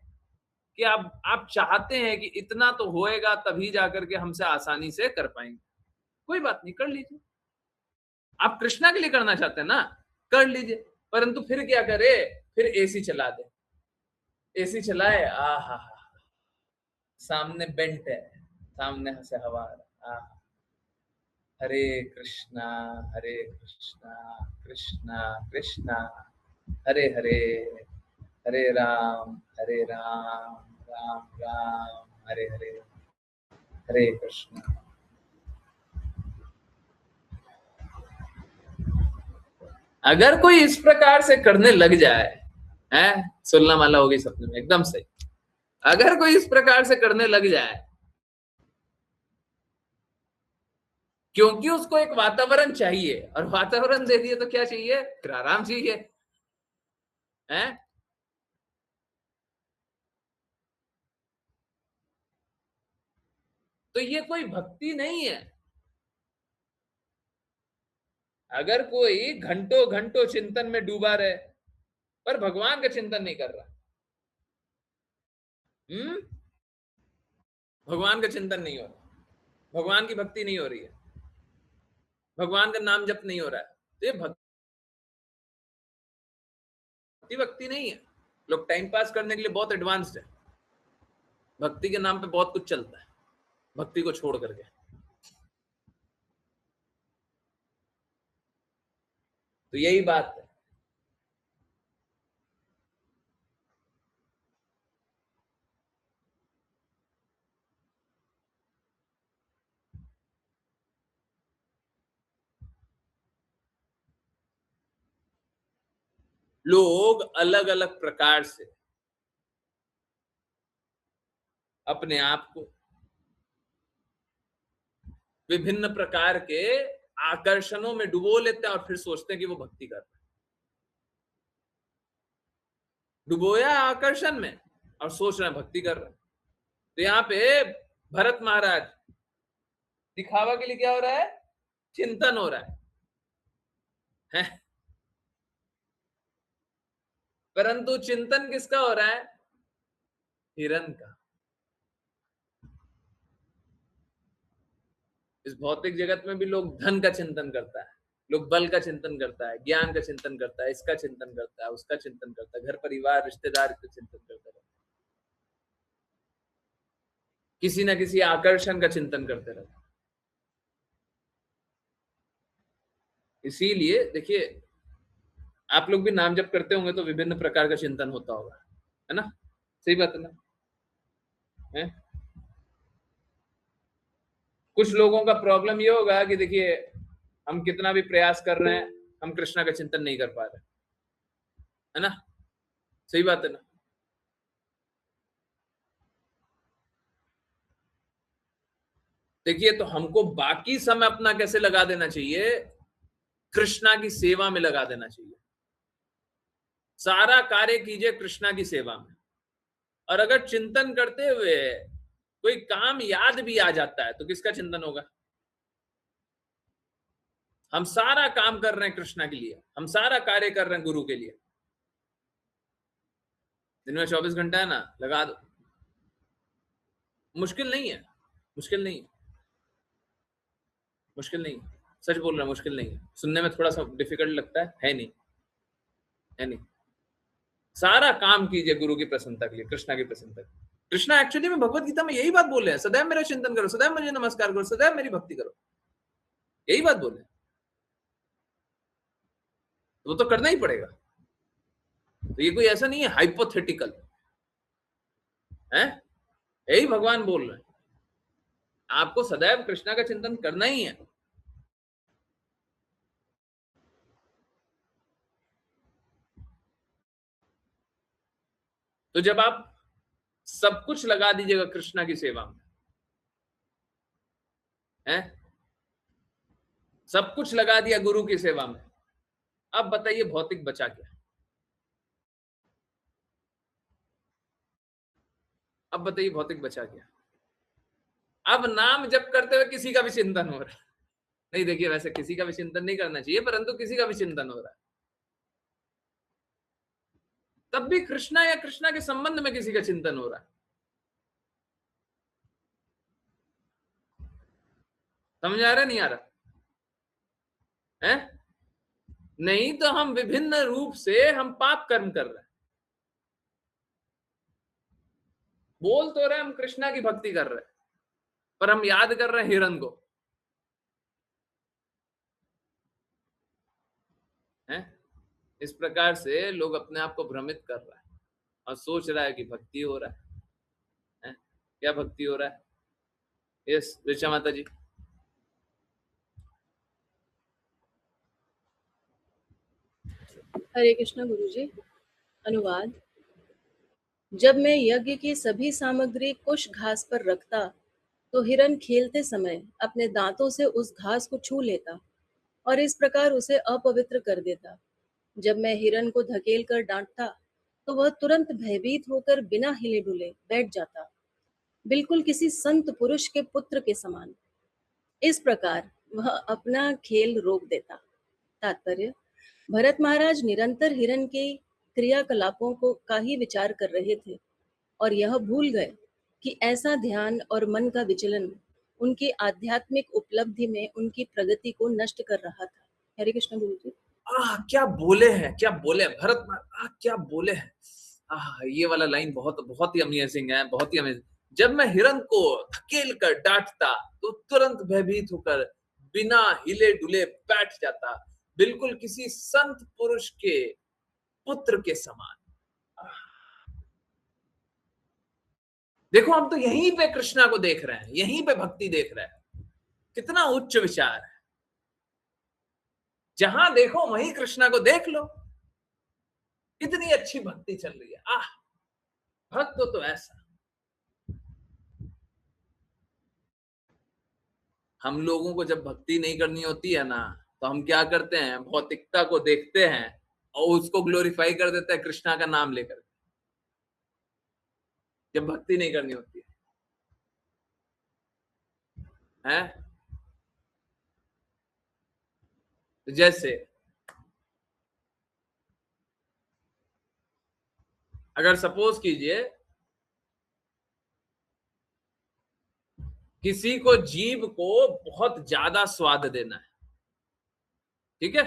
कि आप चाहते हैं कि इतना तो होएगा तभी जाकर के हमसे आसानी से कर पाएंगे, कोई बात नहीं, कर लीजिए। आप कृष्णा के लिए करना चाहते हैं ना, कर लीजिए। परंतु फिर क्या करे, फिर एसी चला दे, एसी चलाए, आहा सामने बेंट है, सामने से हवा आ रहा, हरे कृष्णा कृष्णा कृष्णा हरे हरे, हरे राम राम राम हरे हरे, हरे कृष्णा। अगर कोई इस प्रकार से करने लग जाए, है सुलना माला होगी सपने में, एकदम सही। अगर कोई इस प्रकार से करने लग जाए, क्योंकि उसको एक वातावरण चाहिए, और वातावरण दे दिए तो क्या चाहिए, फिर आराम चाहिए, है। तो ये कोई भक्ति नहीं है। अगर कोई घंटों घंटों चिंतन में डूबा रहे पर भगवान का चिंतन नहीं कर रहा, भगवान का चिंतन नहीं हो रहा, भगवान की भक्ति नहीं हो रही है, भगवान का नाम जप नहीं हो रहा है, तो ये भक्ति नहीं है। लोग टाइम पास करने के लिए बहुत एडवांस्ड है, भक्ति के नाम पे बहुत कुछ चलता है भक्ति को छोड़ करके। तो यही बात है। लोग अलग अलग प्रकार से अपने आप को विभिन्न प्रकार के आकर्षणों में डुबो लेते हैं और फिर सोचते हैं कि वो भक्ति कर रहे हैं। डुबोया आकर्षण में और सोच रहे हैं भक्ति कर रहे हैं। तो यहाँ पे भरत महाराज, दिखावा के लिए क्या हो रहा है, चिंतन हो रहा है? परंतु चिंतन किसका हो रहा है, हिरण का। इस भौतिक जगत में भी लोग धन का चिंतन करता है, लोग बल का चिंतन करता है, ज्ञान का चिंतन करता है, इसका चिंतन करता है, उसका चिंतन करता है, घर परिवार रिश्तेदार का चिंतन करता है, किसी ना किसी आकर्षण का चिंतन करते रहते हैं। इसीलिए देखिए, आप लोग भी नाम जप करते होंगे तो विभिन्न प्रकार का चिंतन होता होगा, है ना, सही बात है ना, है? कुछ लोगों का प्रॉब्लम ये होगा कि देखिए, हम कितना भी प्रयास कर रहे हैं, हम कृष्णा का चिंतन नहीं कर पा रहे, है ना, सही बात है ना। देखिए, तो हमको बाकी समय अपना कैसे लगा देना चाहिए, कृष्णा की सेवा में लगा देना चाहिए। सारा कार्य कीजिए कृष्णा की सेवा में। और अगर चिंतन करते हुए कोई काम याद भी आ जाता है तो किसका चिंतन होगा? हम सारा काम कर रहे हैं कृष्णा के लिए, हम सारा कार्य कर रहे हैं गुरु के लिए। दिन में 24 घंटा है ना, लगा दो। मुश्किल नहीं है, मुश्किल नहीं, मुश्किल नहीं, सच बोल रहा हूं, मुश्किल नहीं है। सुनने में थोड़ा सा डिफिकल्ट लगता है नहीं, है नहीं। सारा काम कीजिए गुरु की प्रसन्नता के लिए, कृष्णा की प्रसन्नता के लिए। कृष्णा एक्चुअली में भगवत गीता में यही बात बोल रहे हैं, सदैव मेरा चिंतन करो, सदैव मुझे नमस्कार करो, सदैव मेरी भक्ति करो, यही बात बोल रहे हैं। वो तो करना ही पड़ेगा। तो ये कोई ऐसा नहीं है हाइपोथेटिकल है, यही भगवान बोल रहे हैं, आपको सदैव कृष्णा का चिंतन करना ही है। तो जब आप सब कुछ लगा दीजिएगा कृष्णा की सेवा में, है सब कुछ लगा दिया गुरु की सेवा में, अब बताइए भौतिक बचा क्या? अब बताइए भौतिक बचा क्या? अब नाम जप करते हुए किसी का भी चिंतन हो रहा है, नहीं देखिए वैसे किसी का भी चिंतन नहीं करना चाहिए, परंतु किसी का भी चिंतन हो रहा है, तब भी कृष्णा या कृष्णा के संबंध में किसी का चिंतन हो रहा है। समझ आ रहा नहीं आ रहा है? नहीं तो हम विभिन्न रूप से हम पाप कर्म कर रहे हैं। बोल तो रहे हम कृष्णा की भक्ति कर रहे हैं, पर हम याद कर रहे हैं हिरण को। हैं? इस प्रकार से लोग अपने आप को भ्रमित कर रहा है और सोच रहा है कि भक्ति हो रहा है? क्या भक्ति हो रहा है? यस ऋचा माता जी। हरे कृष्णा गुरुजी। अनुवाद। जब मैं यज्ञ की सभी सामग्री कुश घास पर रखता तो हिरन खेलते समय अपने दांतों से उस घास को छू लेता और इस प्रकार उसे अपवित्र कर देता। जब मैं हिरन को धकेल कर डांटता तो वह तुरंत भयभीत होकर बिना हिले डुले बैठ जाता, बिल्कुल किसी संत पुरुष के पुत्र के समान। इस प्रकार वह अपना खेल रोक देता। तात्पर्य: भरत महाराज निरंतर हिरन के क्रियाकलापों को का ही विचार कर रहे थे और यह भूल गए कि ऐसा ध्यान और मन का विचलन उनकी आध्यात्मिक उपलब्धि में उनकी प्रगति को नष्ट कर रहा था। हरे कृष्ण गुरु जी। क्या बोले हैं, क्या बोले हैं भरत महाराज, क्या बोले हैं। ये वाला लाइन बहुत बहुत ही अमेजिंग है, बहुत ही अमेजिंग। जब मैं हिरन को धकेल कर डांटता तो तुरंत भयभीत होकर बिना हिले डुले बैठ जाता, बिल्कुल किसी संत पुरुष के पुत्र के समान। देखो हम तो यहीं पे कृष्णा को देख रहे हैं, यहीं पे भक्ति देख रहे हैं। कितना उच्च विचार है। जहां देखो वहीं कृष्णा को देख लो। कितनी अच्छी भक्ति चल रही है। भक्त तो ऐसा। हम लोगों को जब भक्ति नहीं करनी होती है ना, तो हम क्या करते हैं, भौतिकता को देखते हैं और उसको ग्लोरीफाई कर देते हैं कृष्णा का नाम लेकर, जब भक्ति नहीं करनी होती है? जैसे अगर सपोज कीजिए किसी को जीभ को बहुत ज्यादा स्वाद देना है, ठीक है,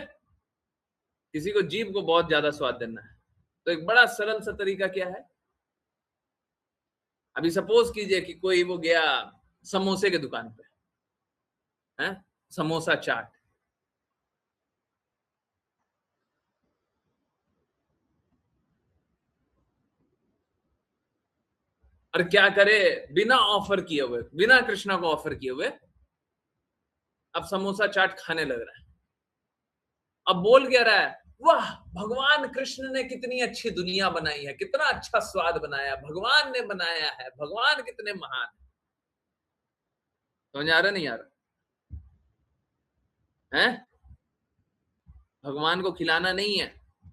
किसी को जीभ को बहुत ज्यादा स्वाद देना है, तो एक बड़ा सरल सा तरीका क्या है। अभी सपोज कीजिए कि कोई वो गया समोसे की दुकान पे, है समोसा चाट, और क्या करे, बिना ऑफर किए हुए, बिना कृष्णा को ऑफर किए हुए अब समोसा चाट खाने लग रहा है। अब बोल क्या रहा है, वाह भगवान कृष्ण ने कितनी अच्छी दुनिया बनाई है, कितना अच्छा स्वाद बनाया, भगवान ने बनाया है, भगवान कितने महान है। समझ आ रहा नहीं आ रहा है? भगवान को खिलाना नहीं है,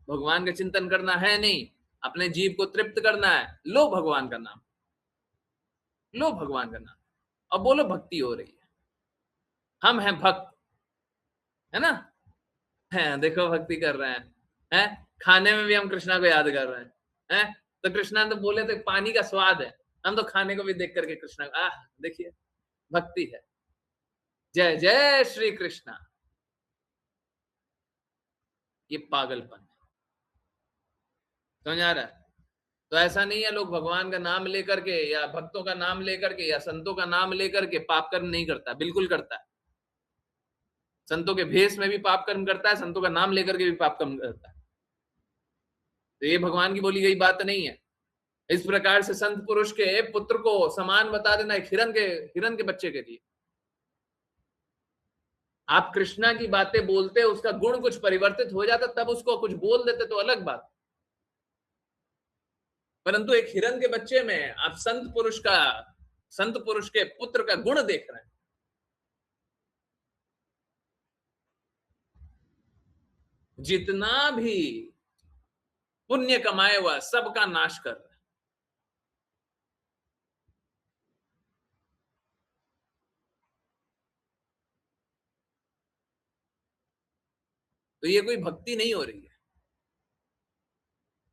भगवान का चिंतन करना है नहीं, अपने जीव को तृप्त करना है। लो भगवान का नाम, लो भगवान का नाम, अब बोलो भक्ति हो रही है। हम हैं भक्त, है ना? है, देखो भक्ति कर रहे हैं, खाने में भी हम कृष्णा को याद कर रहे हैं, तो कृष्णा तो बोले तो पानी का स्वाद है, हम तो खाने को भी देख करके कृष्णा, देखिए भक्ति है। जय जय श्री कृष्णा। ये पागलपन है। समझ आ रहा है? तो ऐसा नहीं है लोग भगवान का नाम लेकर के या भक्तों का नाम लेकर के या संतों का नाम लेकर के पाप कर्म नहीं करता, बिल्कुल करता है। संतों के भेष में भी पाप कर्म करता है, संतों का नाम लेकर के भी पाप कर्म करता है। तो ये भगवान की बोली गई बात नहीं है। इस प्रकार से संत पुरुष के पुत्र को समान बता देना एक हिरन के बच्चे के लिए। आप कृष्णा की बातें बोलते, उसका गुण कुछ परिवर्तित हो जाता, तब उसको कुछ बोल देते तो अलग बात, परंतु एक हिरन के बच्चे में आप संत पुरुष के पुत्र का गुण देख रहे हैं। जितना भी पुण्य कमाए हुआ सबका नाश कर रहा है। तो ये कोई भक्ति नहीं हो रही है।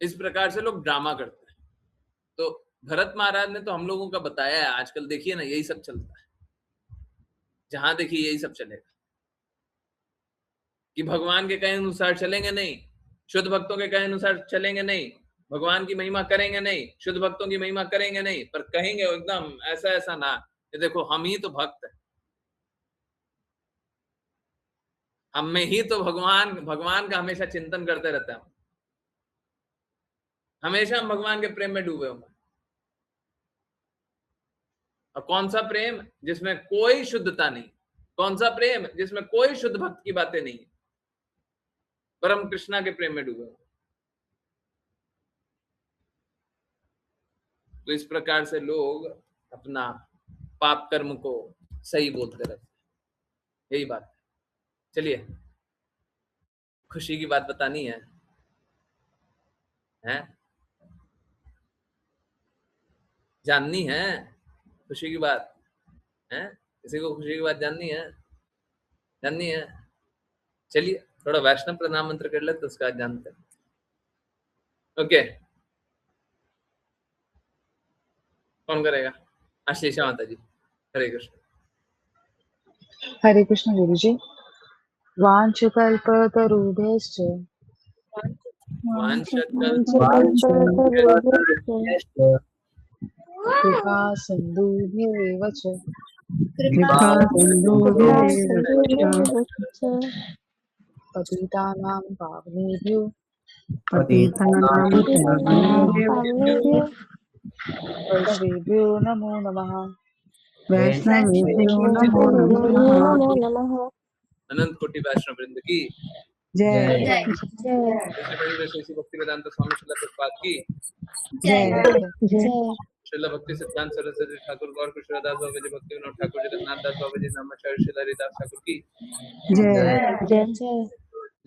इस प्रकार से लोग ड्रामा करते हैं। तो भरत महाराज ने तो हम लोगों का बताया है। आजकल देखिए ना, यही सब चलता है, जहां देखिए यही सब चलेगा कि भगवान के कहे अनुसार चलेंगे नहीं, शुद्ध भक्तों के कहे अनुसार चलेंगे नहीं, भगवान की महिमा करेंगे नहीं, शुद्ध भक्तों की महिमा करेंगे नहीं, पर कहेंगे एकदम ऐसा ऐसा ना, ये देखो हम ही तो भक्त हैं, हम में ही तो भगवान का हमेशा चिंतन करते रहता है, हमेशा हम भगवान के प्रेम में डूबे हुए। और कौन सा प्रेम जिसमें कोई शुद्धता नहीं, कौन सा प्रेम जिसमें कोई शुद्ध भक्त की बातें नहीं, परम कृष्णा के प्रेम में डूबे हुए। तो इस प्रकार से लोग अपना पाप कर्म को सही बोलते रहते हैं, यही बात है। चलिए, खुशी की बात बतानी है, हैं? जाननी है खुशी की बात, हैं? किसी को खुशी की बात जाननी है? जाननी है? चलिए थोड़ा वैष्णव प्रणाम मंत्र कर ले तो उसका जानते हैं। ओके, कौन करेगा? आशीषा माता जी, हरे कृष्ण। हरे कृष्ण गुरु जी। वाञ्छकल्पतरुभ्यश्च कृपा सिन्धुभ्येव च पतितानां पावनेभ्यो वैष्णवेभ्यो नमो नमः। अनंत कोटि वैष्णव वृंद की जय भक्ति वेदांत स्वामी श्रील प्रभुपाद की जय। श्रील भक्ति सिद्धांत सरस्वती ठाकुर गौर कृष्णदास बाबा जी, भक्ति विनोद ठाकुर, जगन्नाथ दास बाबा जी, नमस्कार श्री हरिदास ठाकुर की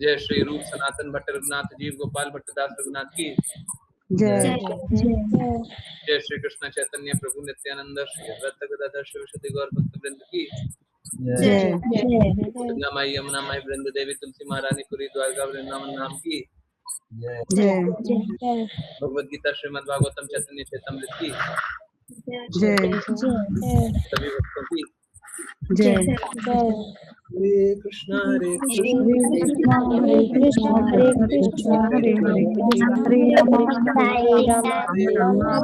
जय। श्री रूप सनातन भट्ट रघुनाथ जीव गोपाल भट्टदास रघुनाथ की जय। श्री कृष्ण चैतन्य प्रभु नित्यानंद श्री अद्वैत गदाधर शिवशक्ति गौर भक्त वृंद की गंगा माई यमुना माई वृंद देवी तुलसी महारानी पुरी द्वारका वृंदावन नाम की भगवद गीता श्रीमद् भागवतम चैतन्य चैतमृत की सभी भक्तों की हरे कृष्णा हरे कृष्णा हरे कृष्णा हरे कृष्णा हरे हरे हरे राम हरे राम राम राम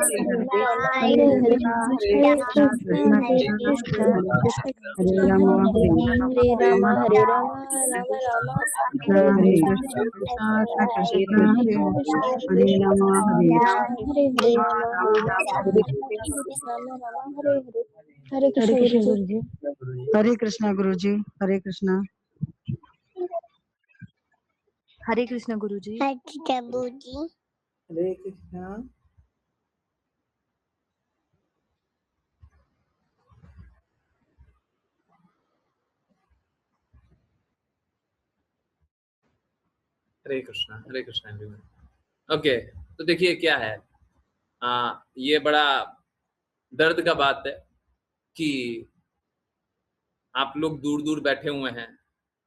हरे हरे हरे कृष्णा हरे कृष्णा हरे राम हरे राम हरे राम राम राम हरे हरे हरे कृष्ण कृष्ण हरे हरे कृष्ण हरे राम हरे राम हरे हरे हरे कृष्ण गुरु जी। हरे कृष्ण गुरु जी। हरे कृष्ण हरे कृष्ण गुरु जी। हरे कृष्णा। हरे कृष्णा एवरीवन। ओके, तो देखिए क्या है, ये बड़ा दर्द का बात है कि आप लोग दूर दूर बैठे हुए हैं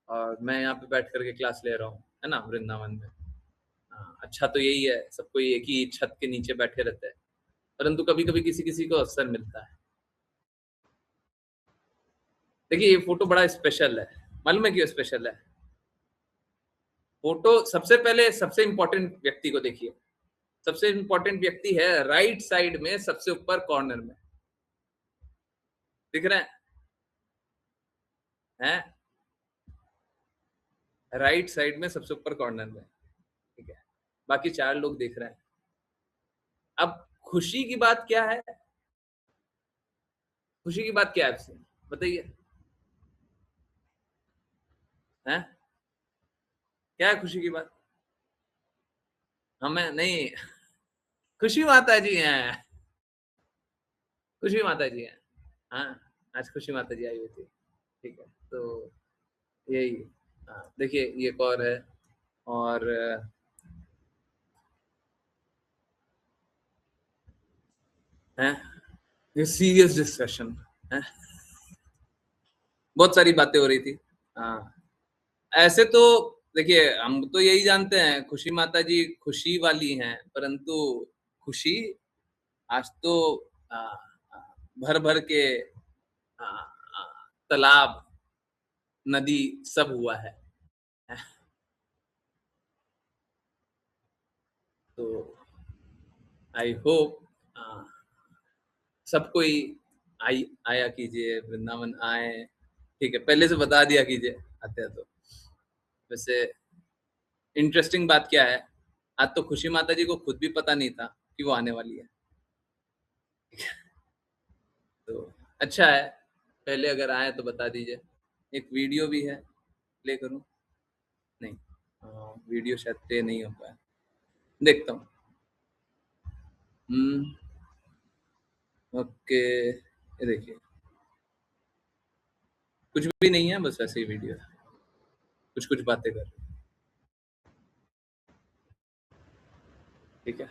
और मैं यहाँ पे बैठ करके क्लास ले रहा हूँ, है ना, वृंदावन में। अच्छा तो यही है, सबको एक ही छत के नीचे बैठे रहते हैं, परंतु कभी कभी किसी किसी को अवसर मिलता है। देखिए ये फोटो बड़ा स्पेशल है, मालूम है क्यों स्पेशल है? फोटो सबसे पहले सबसे इंपॉर्टेंट व्यक्ति को देखिए। सबसे इंपॉर्टेंट व्यक्ति है राइट साइड में सबसे ऊपर कॉर्नर में, दिख रहा है? राइट साइड में सबसे ऊपर कॉर्नर में, ठीक है, बाकी 4 लोग देख रहे हैं। अब खुशी की बात क्या है? खुशी की बात क्या है आपसे बताइए, हैं? क्या है खुशी की बात? हमें नहीं खुशी माता जी हैं, खुशी माता जी हैं। हाँ, आज खुशी माता जी आई हुई थी, ठीक है। तो यही, देखिए ये एक और है, और हैं ये सीरियस डिस्कशन है, बहुत सारी बातें हो रही थी। ऐसे तो देखिए हम तो यही जानते हैं खुशी माता जी खुशी वाली हैं, परंतु खुशी आज तो भर भर के तालाब नदी सब हुआ है। तो आई होप सब कोई आया कीजिए, वृंदावन आए, ठीक है, पहले से बता दिया कीजिए आते हैं तो। वैसे इंटरेस्टिंग बात क्या है, आज तो खुशी माता जी को खुद भी पता नहीं था कि वो आने वाली है। तो अच्छा है, पहले अगर आए तो बता दीजिए। एक वीडियो भी है, प्ले करूं? नहीं, वीडियो शायद प्ले नहीं हो पाया, देखता हूँ। ओके, ये देखिए, कुछ भी नहीं है, बस ऐसे ही वीडियो है, कुछ कुछ बातें कर, ठीक है।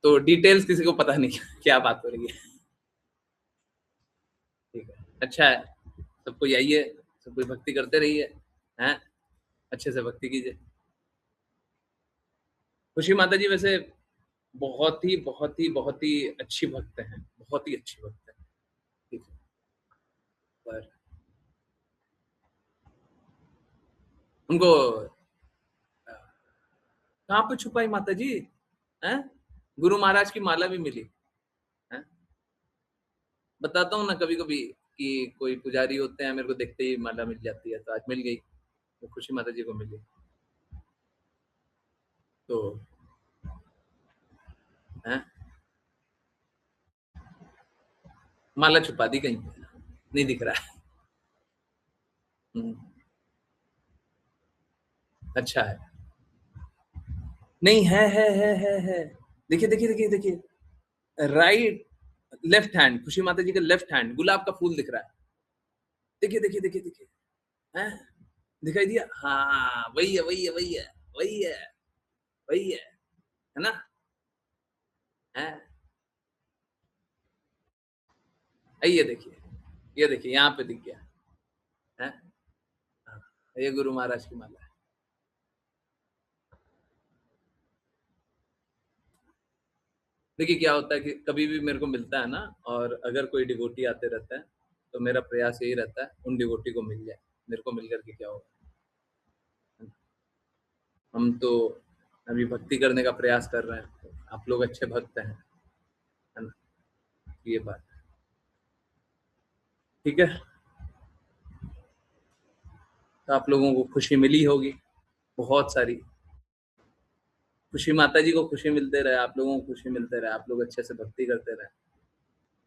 तो डिटेल्स किसी को पता नहीं क्या बात हो रही है, ठीक है। अच्छा है, सबको यही है, सब कोई भक्ति करते रहिए, हैं, अच्छे से भक्ति कीजिए। खुशी माता जी वैसे बहुत ही बहुत ही बहुत ही अच्छी भक्त हैं, बहुत ही अच्छी भक्त है, ठीक है। पर उनको कहाँ पे छुपाई माता जी, हैं? गुरु महाराज की माला भी मिली, हैं? बताता हूँ ना कभी कभी कि कोई पुजारी होते हैं, मेरे को देखते ही माला मिल जाती है, तो आज मिल गई, वो खुशी माता जी को मिली। तो हैं, माला छुपा दी कहीं पे, नहीं दिख रहा है। अच्छा है, नहीं है, देखिए देखिए देखिए देखिए, राइट, लेफ्ट हैंड, खुशी माता जी का लेफ्ट हैंड गुलाब का फूल दिख रहा है, देखिए देखिए देखिए देखिए, हैं, दिखाई दिया? हाँ, वही है वही है वही है वही है वही है ना? हैं, ये देखिए यहाँ पे दिख गया, है, हाँ, ये गुरु महाराज की माला है। देखिए क्या होता है कि कभी भी मेरे को मिलता है ना, और अगर कोई डिवोटी आते रहता है, तो मेरा प्रयास यही रहता है उन डिवोटी को मिल जाए, मेरे को मिल करके क्या होगा। हम तो अभी भक्ति करने का प्रयास कर रहे हैं, आप लोग अच्छे भक्त हैं, है ना, ये बात, ठीक है। तो आप लोगों को खुशी मिली होगी बहुत सारी, खुशी माता जी को खुशी मिलते रहे, आप लोगों को खुशी मिलते रहे, आप लोग अच्छे से भक्ति करते रहे,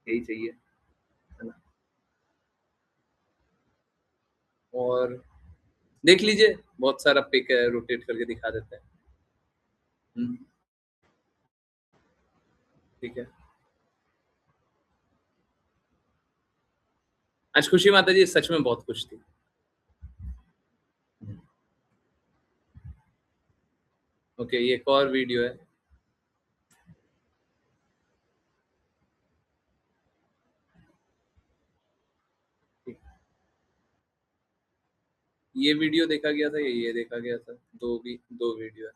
यही चाहिए, है ना। और देख लीजिए, बहुत सारा पिक है, रोटेट करके दिखा देते हैं, ठीक है। आज खुशी माता जी सच में बहुत खुश थी। ओके, ये एक और वीडियो है, ये वीडियो देखा गया था, ये देखा गया था, दो वीडियो है,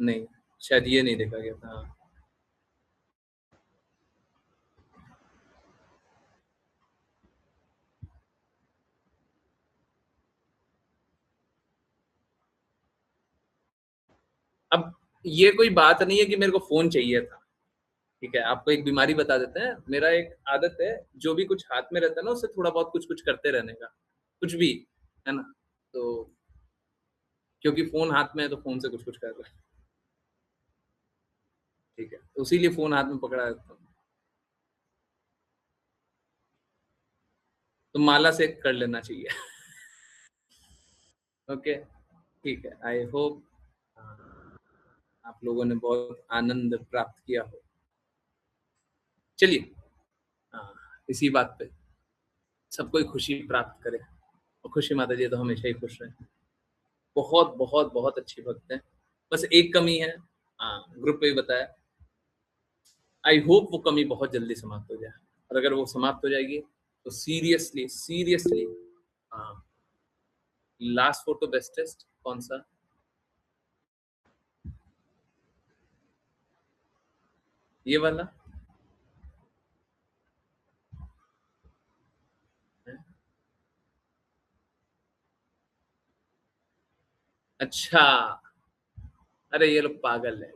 नहीं, शायद ये नहीं देखा गया था, हाँ। अब ये कोई बात नहीं है कि मेरे को फोन चाहिए था, ठीक है। आपको एक बीमारी बता देते हैं, मेरा एक आदत है, जो भी कुछ हाथ में रहता है ना, उससे थोड़ा बहुत कुछ कुछ करते रहने का, कुछ भी, है ना। तो क्योंकि फोन हाथ में है, तो फोन से कुछ कुछ कर रहा है, ठीक है, तो इसीलिए फोन हाथ में पकड़ा रहता हूँ। तो माला से कर लेना चाहिए। ओके, ठीक है, आई होप आप लोगों ने बहुत आनंद प्राप्त किया हो। चलिए, हाँ, इसी बात पे सब कोई खुशी प्राप्त करे, और खुशी माता जी तो हमेशा ही खुश रहे, बहुत बहुत बहुत अच्छी भक्त है। बस एक कमी है, हाँ, ग्रुप पे ही बताया, आई होप वो कमी बहुत जल्दी समाप्त हो जाए, और अगर वो समाप्त हो जाएगी तो सीरियसली सीरियसली, हाँ, लास्ट फोटो बेस्टेस्ट कौन सा, ये वाला है? अच्छा, अरे ये लोग पागल है,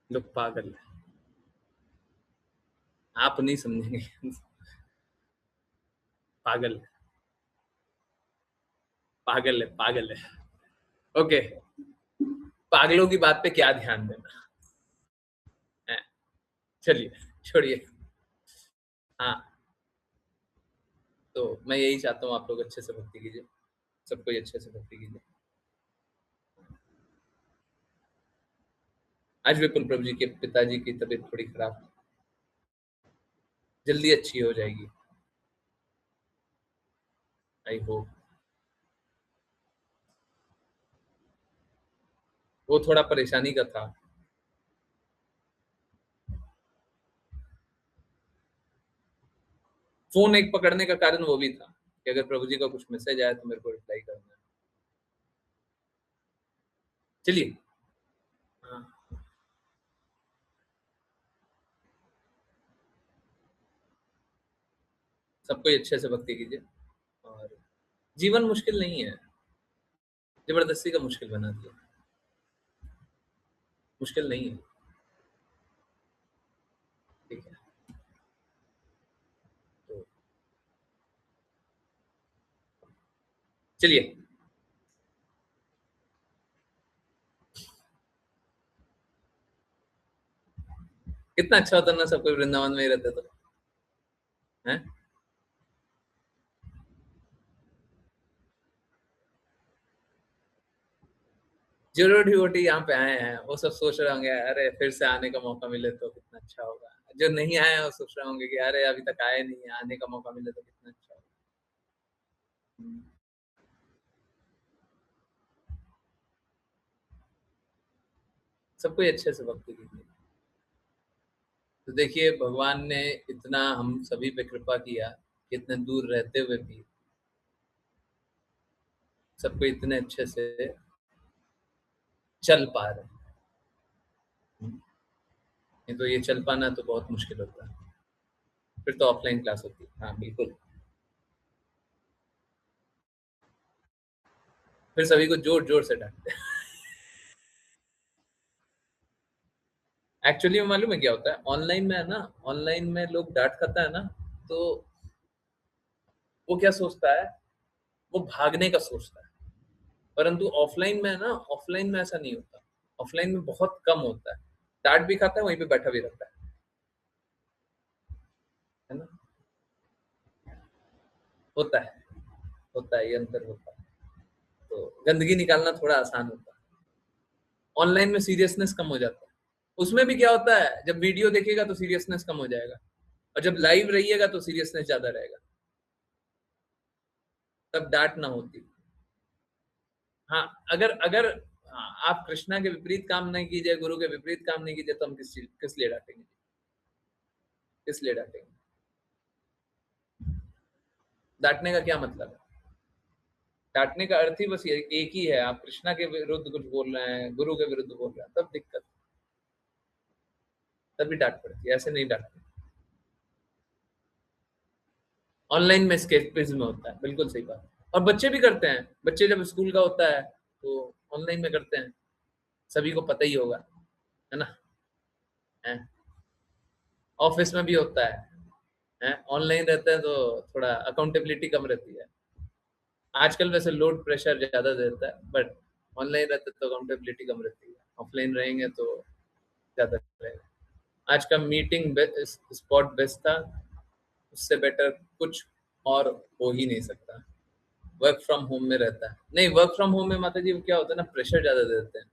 लोग पागल है, आप नहीं समझेंगे। पागल है, पागल है, पागल है। ओके, पागलों की बात पे क्या ध्यान देना है? चलिए छोड़िए। हाँ, तो मैं यही चाहता हूँ आप लोग अच्छे से भक्ति कीजिए, सब कोई अच्छे से भक्ति कीजिए। आज विपुल प्रभु जी के पिताजी की तबीयत थोड़ी खराब है, जल्दी अच्छी हो जाएगी, आई होप। वो थोड़ा परेशानी का था। फोन एक पकड़ने का कारण वो भी था कि अगर प्रभु जी का कुछ मैसेज आया तो मेरे को रिप्लाई करना है। चलिए, हाँ, सब कोई अच्छे से भक्ति कीजिए। और जीवन मुश्किल नहीं है, जबरदस्ती का मुश्किल बना दिया, मुश्किल नहीं है, ठीक है। तो चलिए, कितना अच्छा होता ना सब कोई वृंदावन में ही रहते तो, हैं? जो डिवोटी यहाँ पे आए हैं वो सब सोच रहे होंगे अरे फिर से आने का मौका मिले तो कितना अच्छा होगा। जो नहीं आए हैं वो सोच रहे होंगे कि अरे अभी तक आए नहीं है, आने का मौका मिले तो कितना अच्छा होगा। सब कोई अच्छे से भक्ति कीजिए। तो देखिए भगवान ने इतना हम सभी पे कृपा किया कि इतने दूर रहते हुए भी सबको इतने अच्छे से चल पा रहे हैं। नहीं तो ये चल पाना तो बहुत मुश्किल होता है, फिर तो ऑफलाइन क्लास होती है। हाँ बिल्कुल, फिर सभी को जोर जोर से डांटते हैं। एक्चुअली में मालूम है क्या होता है, ऑनलाइन में है ना, ऑनलाइन में लोग डांट खाता है ना, तो वो क्या सोचता है, वो भागने का सोचता है। परंतु ऑफलाइन में है ना, ऑफलाइन में ऐसा नहीं होता। ऑफलाइन में बहुत कम होता है, डांट भी खाता है वहीं पे बैठा भी रहता है ना। होता है, होता है, ये अंतर होता है। तो गंदगी निकालना थोड़ा आसान होता है, ऑनलाइन में सीरियसनेस कम हो जाता है। उसमें भी क्या होता है, जब वीडियो देखेगा तो सीरियसनेस कम हो जाएगा, और जब लाइव रहिएगा तो सीरियसनेस ज्यादा रहेगा, तब डांट ना होती। हाँ, अगर अगर हाँ, आप कृष्णा के विपरीत काम नहीं कीजिए, गुरु के विपरीत काम नहीं कीजिए, तो हम किस लिए डांटेंगे, किस लिए डांटेंगे? डांटने का क्या मतलब है? डांटने का अर्थ ही बस ये एक ही है, आप कृष्णा के विरुद्ध कुछ बोल रहे हैं, गुरु के विरुद्ध बोल रहे हैं, तब दिक्कत, तभी डांट पड़ती है, ऐसे नहीं डांटते। ऑनलाइन में एस्केपिज्म होता है, बिल्कुल सही बात। और बच्चे भी करते हैं, बच्चे जब स्कूल का होता है तो ऑनलाइन में करते हैं, सभी को पता ही होगा, है ना। ऑफिस में भी होता है, ऑनलाइन रहते हैं तो थोड़ा अकाउंटेबिलिटी कम रहती है। आजकल वैसे लोड प्रेशर ज्यादा देता है, बट ऑनलाइन रहते तो अकाउंटेबिलिटी कम रहती है, ऑफलाइन रहेंगे तो ज्यादा रहेगा। आज का मीटिंग स्पॉट बेस्ट था, उससे बेटर कुछ और हो ही नहीं सकता। वर्क फ्रॉम होम में रहता है, नहीं वर्क फ्रॉम होम में माता जी क्या होता है ना, प्रेशर ज्यादा दे देते हैं,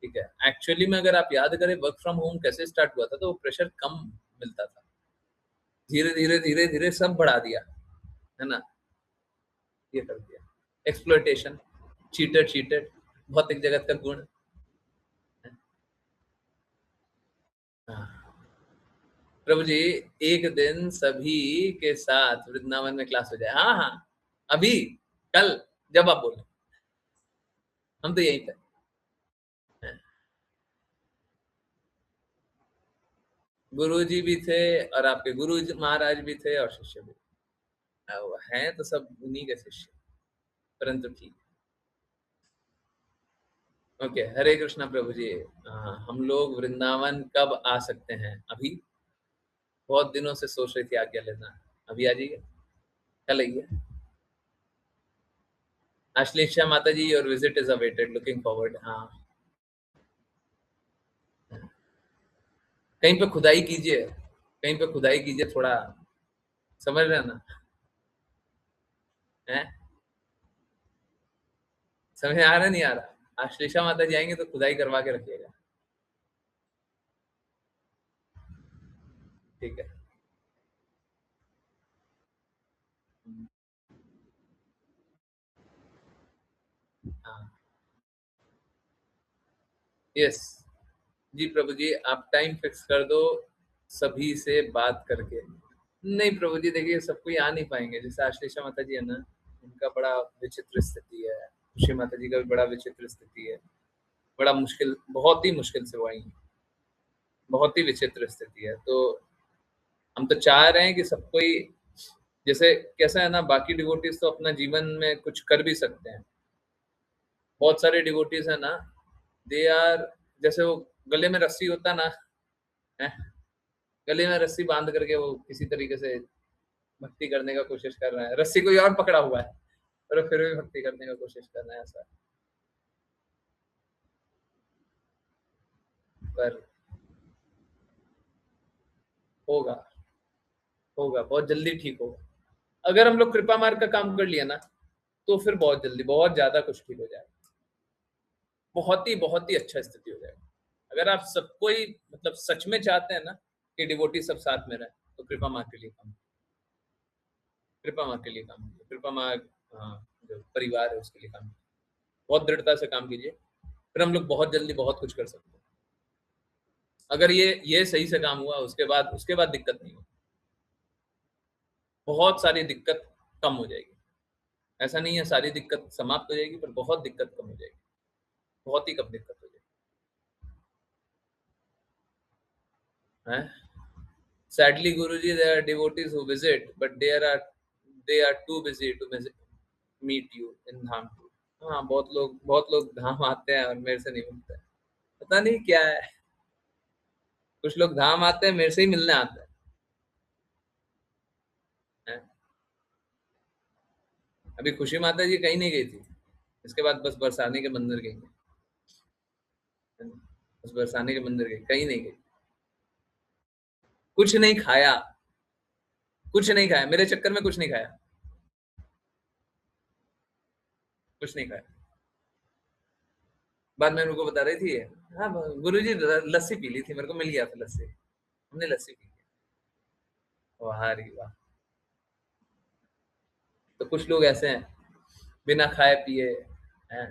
ठीक है। एक्चुअली में अगर आप याद करें वर्क फ्रॉम होम कैसे स्टार्ट हुआ था, तो वो प्रेशर कम मिलता था, धीरे धीरे धीरे धीरे सब बढ़ा दिया, है ना, ये कर दिया। एक्सप्लॉयटेशन, चीटर चीटेड, भौतिक जगत का गुण। हाँ। प्रभु जी एक दिन सभी के साथ वृंदावन में क्लास हो जाए। हाँ हाँ, अभी, कल, जब आप बोले, हम तो यहीं पे। गुरु जी भी थे और आपके गुरु महाराज भी थे और शिष्य भी हैं, तो सब उन्हीं के शिष्य, परंतु ठीक। ओके, हरे कृष्णा प्रभु जी। हम लोग वृंदावन कब आ सकते हैं? अभी बहुत दिनों से सोच रही थी आज्ञा लेना, अभी आ जाइए, कल आइए। आश्लेषा माता ji, your visit is awaited, looking forward. हाँ, कहीं पे खुदाई कीजिए, कहीं पे खुदाई कीजिए, थोड़ा समझ रहे हैं ना, है समझ में आ रहा नहीं आ रहा? आश्लेषा माता जी आएंगे तो खुदाई करवा के रखिएगा, ठीक है? हाँ, यस जी प्रभु जी, आप टाइम फिक्स कर दो सभी से बात करके। नहीं प्रभु जी, देखिए सब कोई आ नहीं पाएंगे, जैसे आश्लेषा माता जी है ना, उनका बड़ा विचित्र स्थिति है, खुशी माता जी का भी बड़ा विचित्र स्थिति है, बड़ा मुश्किल, बहुत ही मुश्किल से वो आई हैं, बहुत ही विचित्र स्थिति है। तो हम तो चाह रहे हैं कि सब कोई, जैसे कैसा है ना, बाकी डिवोटीज तो अपना जीवन में कुछ कर भी सकते हैं, बहुत सारे डिवोटीज है ना, दे आर, जैसे वो गले में रस्सी होता ना, है, गले में रस्सी बांध करके वो किसी तरीके से भक्ति करने का कोशिश कर रहे हैं, रस्सी कोई और पकड़ा हुआ है और फिर भी भक्ति करने का कोशिश कर रहे हैं, ऐसा। पर होगा, होगा बहुत जल्दी ठीक होगा, अगर हम लोग कृपा मार्ग का काम कर लिया ना, तो फिर बहुत जल्दी, बहुत ज्यादा कुछ ठीक हो जाएगा, बहुत ही अच्छा स्थिति हो जाएगा। अगर आप सबको ही मतलब सच में चाहते हैं ना कि डिवोटी सब साथ में रहे, तो कृपा मार्ग के लिए काम, कृपा मार्ग के लिए काम कीजिए, कृपा मार्ग, हाँ, जो परिवार है उसके लिए काम कीजिए, बहुत दृढ़ता से काम कीजिए, फिर हम लोग बहुत जल्दी बहुत कुछ कर सकते हैं। अगर ये सही से काम हुआ, उसके बाद दिक्कत नहीं होगी, बहुत सारी दिक्कत कम हो जाएगी। ऐसा नहीं है सारी दिक्कत समाप्त हो जाएगी, पर बहुत दिक्कत कम हो जाएगी, बहुत ही कम दिक्कत हो जाएगी, हैं? Sadly, Guruji, there are devotees who visit, but they are too busy to meet you in Dham too. हाँ, बहुत लोग धाम आते हैं और मेरे से नहीं मिलते हैं, पता नहीं क्या है। कुछ लोग धाम आते हैं, मेरे से ही मिलने आते हैं। अभी खुशी माता जी कहीं नहीं गई थी, इसके बाद बस बरसाने के मंदिर गई है, बस बरसाने के मंदिर गई, कहीं नहीं गई, कुछ नहीं खाया, कुछ नहीं खाया, मेरे चक्कर में कुछ नहीं खाया, कुछ नहीं खाया। बाद में उनको बता रही थी, हाँ गुरुजी लस्सी पी ली थी, मेरे को मिल गया था लस्सी, हमने लस्सी पी ली। वाह रे वाह। तो कुछ लोग ऐसे हैं बिना खाए पिए हैं,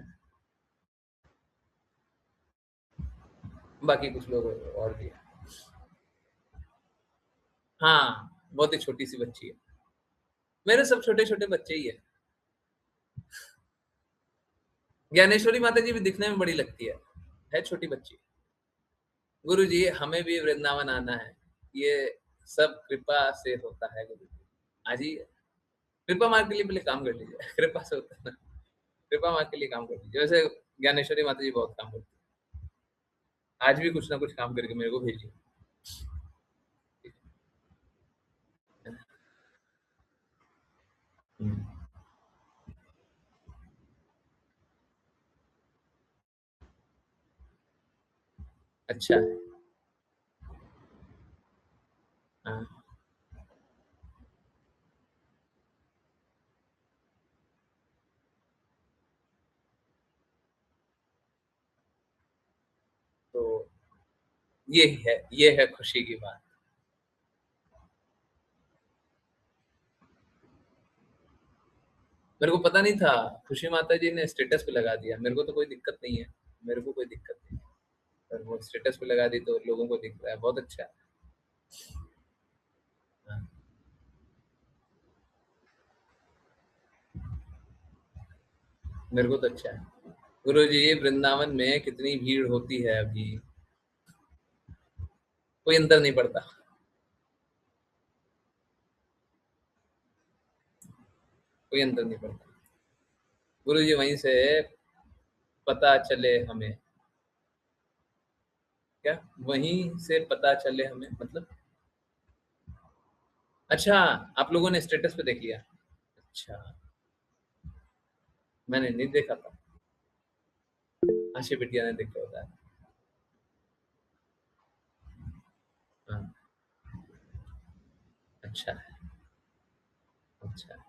बाकी कुछ लोग और भी हैं। हाँ, बहुत ही छोटी सी बच्ची है, मेरे सब छोटे छोटे बच्चे ही है। ज्ञानेश्वरी माता जी भी दिखने में बड़ी लगती है छोटी बच्ची। गुरु जी, हमें भी वृंदावन आना है, ये सब कृपा से होता है गुरु जी, आज ही कृपा मार्ग के लिए पहले काम कर लीजिए, कृपा से होता है ना, कृपा मार्ग के लिए काम कर लीजिए। वैसे ज्ञानेश्वरी माता जी बहुत काम करती है, आज भी कुछ ना कुछ काम करके मेरे को भेजिए। हम्म, अच्छा है। हाँ, तो ये है खुशी की बात। मेरे को पता नहीं था, खुशी माता जी ने स्टेटस पे लगा दिया, मेरे को तो कोई दिक्कत नहीं है, मेरे को कोई दिक्कत नहीं है, पर वो स्टेटस पे लगा दी तो लोगों को दिख रहा है, बहुत अच्छा है। हाँ, मेरे को तो अच्छा है। गुरु जी, वृंदावन में कितनी भीड़ होती है अभी, कोई अंतर नहीं पड़ता, कोई अंतर नहीं पड़ता। गुरु जी, वहीं से पता चले हमें, क्या वहीं से पता चले हमें, मतलब अच्छा, आप लोगों ने स्टेटस पे देख लिया? अच्छा, मैंने नहीं देखा था। आशी बिटिया ने देखा होता है। हाँ, अच्छा है, अच्छा है।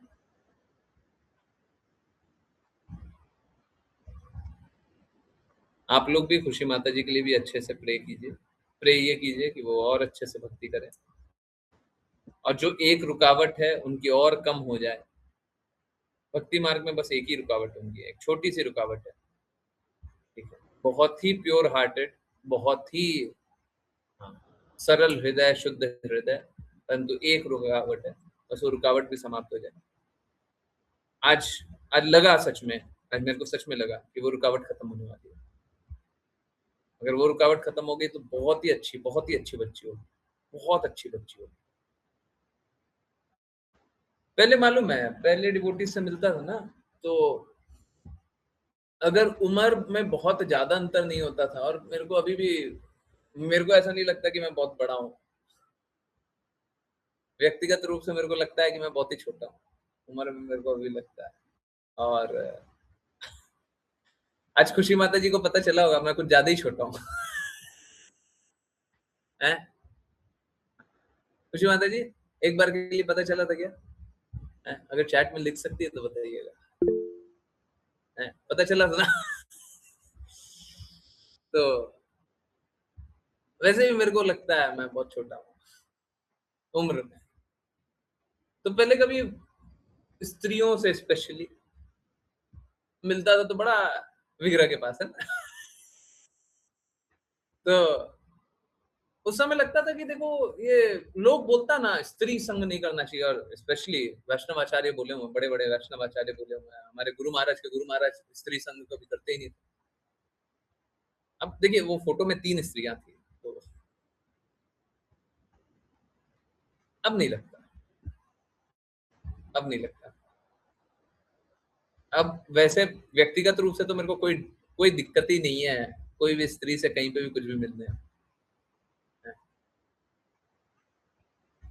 आप लोग भी खुशी माता जी के लिए भी अच्छे से प्रे कीजिए। प्रे ये कीजिए कि वो और अच्छे से भक्ति करें और जो एक रुकावट है उनकी और कम हो जाए। भक्ति मार्ग में बस एक ही रुकावट होंगी, एक छोटी-सी रुकावट है, ठीक है? बहुत ही प्योर हार्टेड, बहुत ही हाँ, सरल हृदय, शुद्ध हृदय, परंतु एक रुकावट है, बस वो रुकावट भी समाप्त हो जाए। आज आज लगा सच में, आज मेरे को सच में लगा कि वो रुकावट खत्म होने वाली है। अगर वो रुकावट खत्म हो गई तो बहुत ही अच्छी बच्ची होगी, बहुत अच्छी बच्ची होगी। पहले मालूम है, पहले डिवोटीज़ से मिलता था ना, तो अगर उम्र में बहुत ज़्यादा अंतर नहीं होता था और मेरे को ऐसा नहीं लगता कि मैं बहुत बड़ा हूँ। व्यक्तिगत रूप से मेरे को लगता है कि मैं बहुत ही छोटा हूँ। उम्र में मेरे को अभी लगता है और आज खुशी माता जी को पता चला होगा मैं कुछ ज़्यादा ही छोटा हूँ। हैं? खुशी माता जी, एक बार के लिए पता चला था क्या? हैं? अगर चैट में लिख सकती है तो बताइएगा। हैं? पता चला था ना? तो वैसे भी मेरे को लगता है मैं बहुत छोटा हूँ, उम्र में। तो पहले कभी स्त्रियों से स्पेशली मिलता था तो बड़ा विग्रह के पास है ना। तो उस समय लगता था कि देखो ये लोग बोलता ना स्त्री संग नहीं करना चाहिए और स्पेशली वैष्णव आचार्य बोले हुए बड़े-बड़े वैष्णव आचार्य बोले हुए हैं। हमारे गुरु महाराज स्त्री संग कभी करते ही नहीं थे। अब देखिए वो फोटो में 3 स्त्रियाँ थी, तो अब नहीं लगता, अब नहीं लगता। अब वैसे व्यक्तिगत रूप से तो मेरे को कोई कोई दिक्कत ही नहीं है, कोई भी स्त्री से कहीं पे भी कुछ भी मिलने में।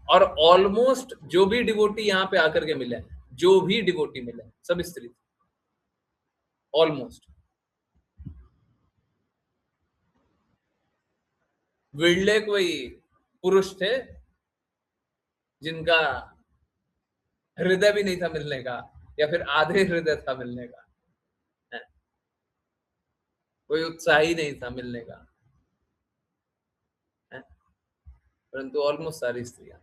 और ऑलमोस्ट जो भी डिवोटी यहाँ पे आकर के मिले, जो भी डिवोटी मिले, सब स्त्री थे। ऑलमोस्ट विरले कोई पुरुष थे जिनका हृदय भी नहीं था मिलने का या फिर आधे हृदय था मिलने का, है। कोई उत्साह ही नहीं था मिलने का, है। परंतु ऑलमोस्ट सारी स्त्रियां।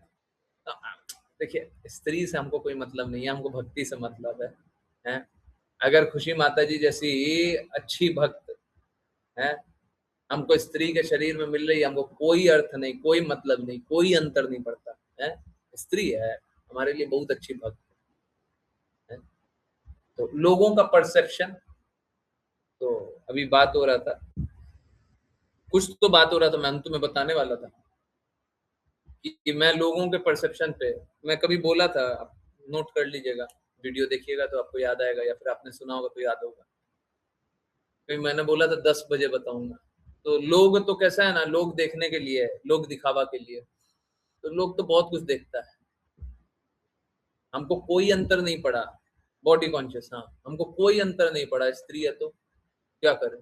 देखिए स्त्री से हमको कोई मतलब नहीं है, हमको भक्ति से मतलब है, हैं? अगर खुशी माता जी जैसी अच्छी भक्त है हमको स्त्री के शरीर में मिल रही है, हमको कोई अर्थ नहीं, कोई मतलब नहीं, कोई अंतर नहीं पड़ता है। स्त्री है हमारे लिए बहुत अच्छी भक्त है। तो लोगों का परसेप्शन, तो अभी बात हो रहा था, कुछ तो बात हो रहा था, मैं अंत में बताने वाला था कि मैं लोगों के परसेप्शन पे मैं कभी बोला था, आप नोट कर लीजिएगा, वीडियो देखिएगा तो आपको याद आएगा या फिर आपने सुना होगा तो याद होगा। कभी मैंने बोला था 10 बजे बताऊंगा। तो लोग तो कैसा है ना, लोग देखने के लिए है, लोग दिखावा के लिए, तो लोग तो बहुत कुछ देखता है। हमको कोई अंतर नहीं पड़ा, बॉडी कॉन्शियस, हाँ हमको कोई अंतर नहीं पड़ा, स्त्री है तो क्या करें,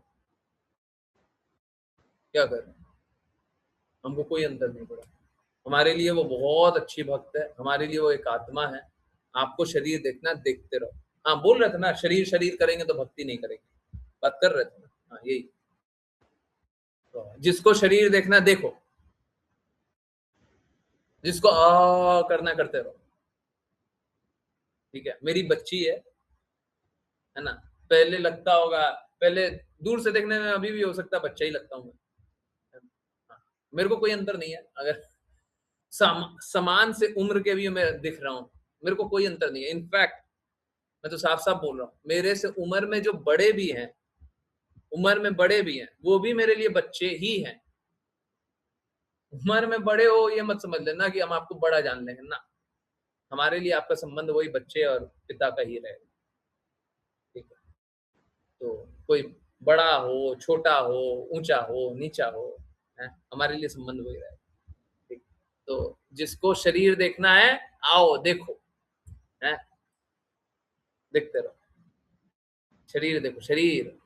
क्या करें, हमको कोई अंतर नहीं पड़ा। हमारे लिए वो बहुत अच्छी भक्त है, हमारे लिए वो एक आत्मा है। आपको शरीर देखना, देखते रहो। हाँ बोल रहे थे ना, शरीर शरीर करेंगे तो भक्ति नहीं करेंगे, बात कर रहे थे ना, हाँ यही। तो जिसको शरीर देखना देखो, जिसको आ करना करते रहो, ठीक है। मेरी बच्ची है ना, पहले लगता होगा, पहले दूर से देखने में अभी भी हो सकता है बच्चा ही लगता हूँ मैं, हाँ, मेरे को कोई अंतर नहीं है। अगर समान से उम्र के भी मैं दिख रहा हूँ, मेरे को कोई अंतर नहीं है। इनफैक्ट मैं तो साफ साफ बोल रहा हूँ, मेरे से उम्र में जो बड़े भी हैं, उम्र में बड़े भी हैं, वो भी मेरे लिए बच्चे ही हैं। उम्र में बड़े हो ये मत समझ लेना कि हम आपको बड़ा जान लेंगे ना, हमारे लिए आपका संबंध वही बच्चे और पिता का ही रहेगा, ठीक है। तो कोई बड़ा हो, छोटा हो, ऊंचा हो, नीचा हो, है, हमारे लिए संबंध वही रहेगा, ठीक। तो जिसको शरीर देखना है आओ देखो, है देखते रहो, शरीर देखो, शरीर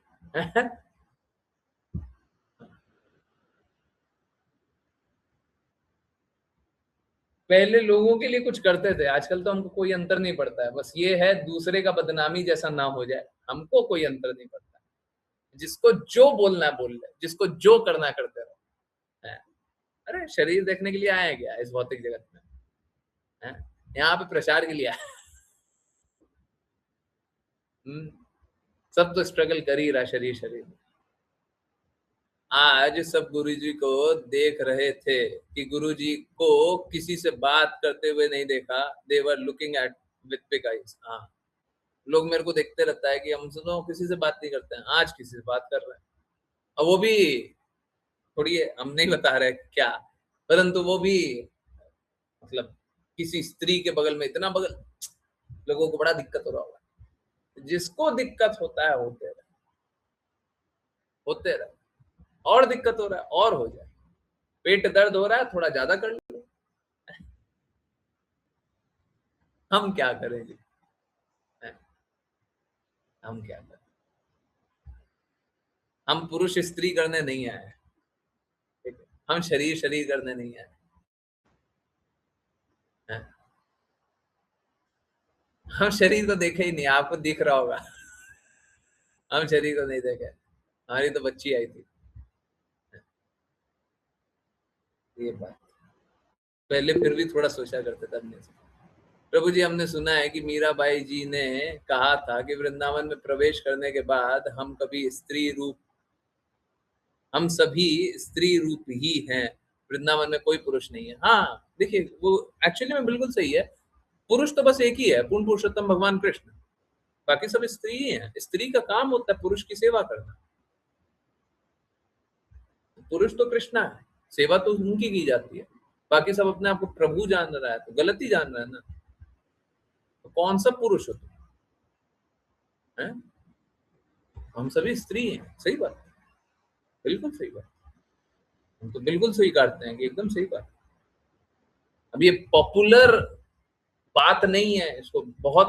पहले लोगों के लिए कुछ करते थे, आजकल तो हमको कोई अंतर नहीं पड़ता है। बस ये है दूसरे का बदनामी जैसा ना हो जाए, हमको कोई अंतर नहीं पड़ता। जिसको जो बोलना है बोल ले, जिसको जो करना है करते रहो। अरे शरीर देखने के लिए आए क्या इस भौतिक जगत में? यहाँ पे प्रचार के लिए आए। सब तो स्ट्रगल कर ही रहा शरीर शरीर। आज सब गुरुजी को देख रहे थे कि गुरुजी को किसी से बात करते हुए नहीं देखा। They were looking at with big eyes. हाँ, लोग मेरे को देखते रहता है कि हम तो किसी से बात नहीं करते हैं, आज किसी से बात कर रहे हैं। और वो भी थोड़ी है, हम नहीं बता रहे क्या, परंतु वो भी मतलब किसी स्त्री के बगल में, इतना बगल, लोगों को बड़ा दिक्कत हो रहा होगा। जिसको दिक्कत होता है होते रहे, और दिक्कत हो रहा है और हो जाए, पेट दर्द हो रहा है थोड़ा ज्यादा कर लो, हम क्या करेंगे? हम क्या करें? हम पुरुष स्त्री करने नहीं आए, ठीक है? हम शरीर शरीर करने नहीं आए। हम शरीर को देखे ही नहीं, आपको दिख रहा होगा। हम शरीर को नहीं देखे, हमारी तो बच्ची आई थी। ये बात पहले फिर भी थोड़ा सोचा करते थे अपने से। प्रभु जी, हमने सुना है कि मीराबाई जी ने कहा था कि वृंदावन में प्रवेश करने के बाद हम सभी स्त्री रूप ही हैं, वृंदावन में कोई पुरुष नहीं है। हाँ देखिए, वो एक्चुअली में बिल्कुल सही है। पुरुष तो बस एक ही है, पूर्ण पुरुषोत्तम भगवान कृष्ण, बाकी सब स्त्री ही है। स्त्री का काम होता है पुरुष की सेवा करना। पुरुष तो कृष्णा है, सेवा तो उनकी की जाती है। बाकी सब अपने आप को प्रभु जान रहा है तो गलत ही जान रहा है ना। तो कौन सा पुरुष हो तुम? है? हम सभी स्त्री हैं, सही बात, बिल्कुल सही बात। हम तो बिल्कुल सही काटते हैं कि एकदम सही बात। अब ये पॉपुलर बात नहीं है, इसको बहुत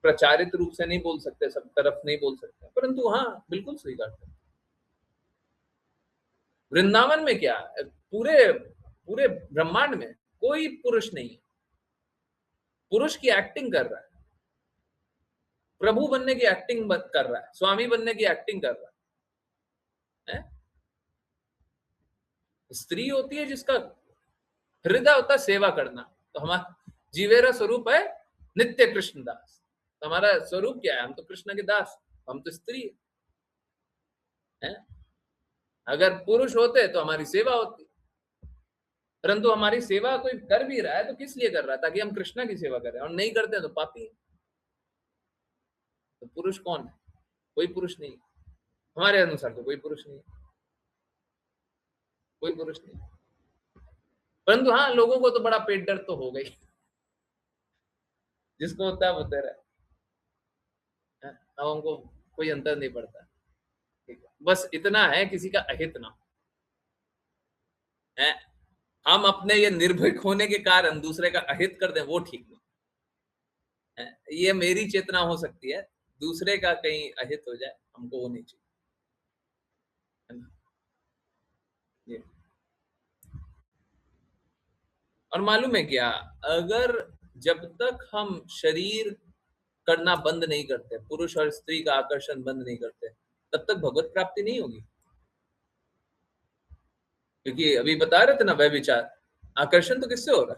प्रचारित रूप से नहीं बोल सकते, सब तरफ नहीं बोल सकते, परंतु हाँ बिल्कुल सही काटते हैं। वृंदावन में क्या, पूरे पूरे ब्रह्मांड में कोई पुरुष नहीं है। पुरुष की एक्टिंग कर रहा है, प्रभु बनने की एक्टिंग कर रहा है, स्वामी बनने की एक्टिंग कर रहा है। स्त्री होती है जिसका हृदय होता है सेवा करना। तो हमारा जीवेरा स्वरूप है नित्य कृष्ण दास। तो हमारा स्वरूप क्या है? हम तो कृष्ण के दास, हम तो स्त्री है। अगर पुरुष होते तो हमारी सेवा होती, परंतु हमारी सेवा कोई कर भी रहा है तो किस लिए कर रहा है? ताकि हम कृष्ण की सेवा करें, और नहीं करते तो पापी है। तो पुरुष कौन है? कोई पुरुष नहीं, हमारे अनुसार तो कोई पुरुष नहीं, कोई पुरुष नहीं। परंतु हाँ, लोगों को तो बड़ा पेट दर्द तो हो गई, जिसको होता है वो तेरा। अब हमको कोई अंतर नहीं पड़ता, ठीक है? बस इतना है, किसी का अहित ना है। हम अपने ये निर्भीक होने के कारण दूसरे का अहित कर दें, वो ठीक नहीं है। ये मेरी चेतना हो सकती है, दूसरे का कहीं अहित हो जाए, हमको वो नहीं चाहिए, है ना? ये और मालूम है क्या, अगर जब तक हम शरीर करना बंद नहीं करते, पुरुष और स्त्री का आकर्षण बंद नहीं करते, तब तक भगवत प्राप्ति नहीं होगी। क्योंकि अभी बता रहे थे ना, वह विचार आकर्षण तो किससे हो रहा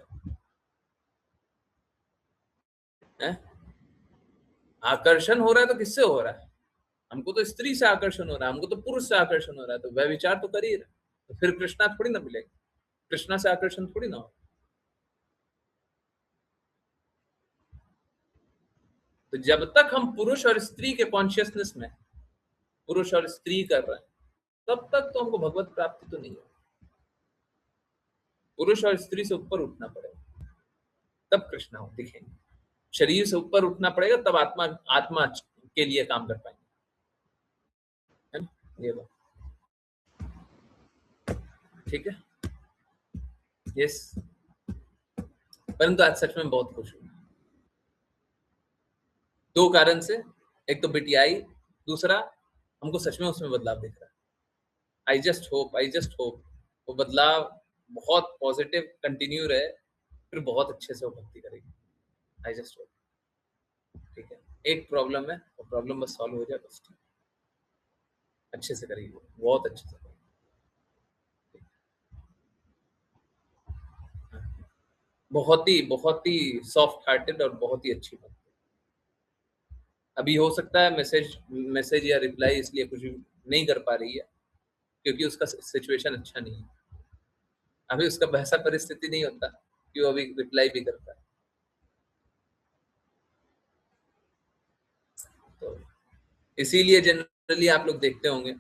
है? आकर्षण हो रहा है तो किससे हो रहा है? हमको तो स्त्री से आकर्षण हो रहा है, हमको तो पुरुष से आकर्षण हो रहा है, तो वह विचार तो कर ही रहा, तो फिर कृष्णा थोड़ी ना मिलेगा, कृष्णा से आकर्षण थोड़ी ना हो। तो जब तक हम पुरुष और स्त्री के कॉन्शियसनेस में पुरुष और स्त्री कर रहे हैं, तब तक तो हमको भगवत प्राप्ति तो नहीं है। पुरुष और स्त्री से ऊपर उठना पड़ेगा, तब कृष्णा हो दिखेंगे। शरीर से ऊपर उठना पड़ेगा, तब आत्मा आत्मा के लिए काम कर पाएंगे, है ना? ये बात ठीक है। यस, परंतु आज सच में बहुत खुश हूँ। 2 कारण से, एक तो बिटिया आई, दूसरा हमको सच में उसमें बदलाव दिख रहा है। आई जस्ट होप वो बदलाव बहुत पॉजिटिव कंटिन्यू रहे, फिर बहुत अच्छे से वो भक्ति करेगी। I just hope. ठीक है, एक प्रॉब्लम है, वो प्रॉब्लम बस सॉल्व हो जाए, बस ठीक, अच्छे से करेगी वो, बहुत अच्छे से करेगी। बहुत ही सॉफ्ट हार्टेड और बहुत ही अच्छी बात। अभी हो सकता है मैसेज या रिप्लाई इसलिए कुछ नहीं कर पा रही है क्योंकि उसका सिचुएशन अच्छा नहीं है। अभी उसका वैसा परिस्थिति नहीं होता कि वो अभी रिप्लाई भी करता है। तो इसीलिए जनरली आप लोग देखते होंगे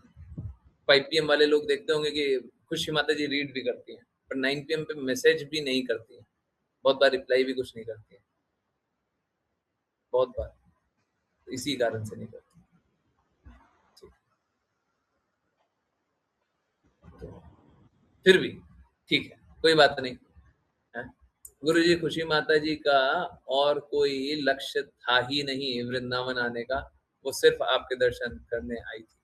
5 PM वाले लोग देखते होंगे कि खुशी माता जी रीड भी करती हैं, पर 9 PM पे मैसेज भी नहीं करती हैं, बहुत बार रिप्लाई भी कुछ नहीं करती है, बहुत बार इसी कारण से नहीं करती। तो फिर भी ठीक है, कोई बात नहीं है। गुरु जी, खुशी माता जी का और कोई लक्ष्य था ही नहीं वृंदावन आने का, वो सिर्फ आपके दर्शन करने आई थी।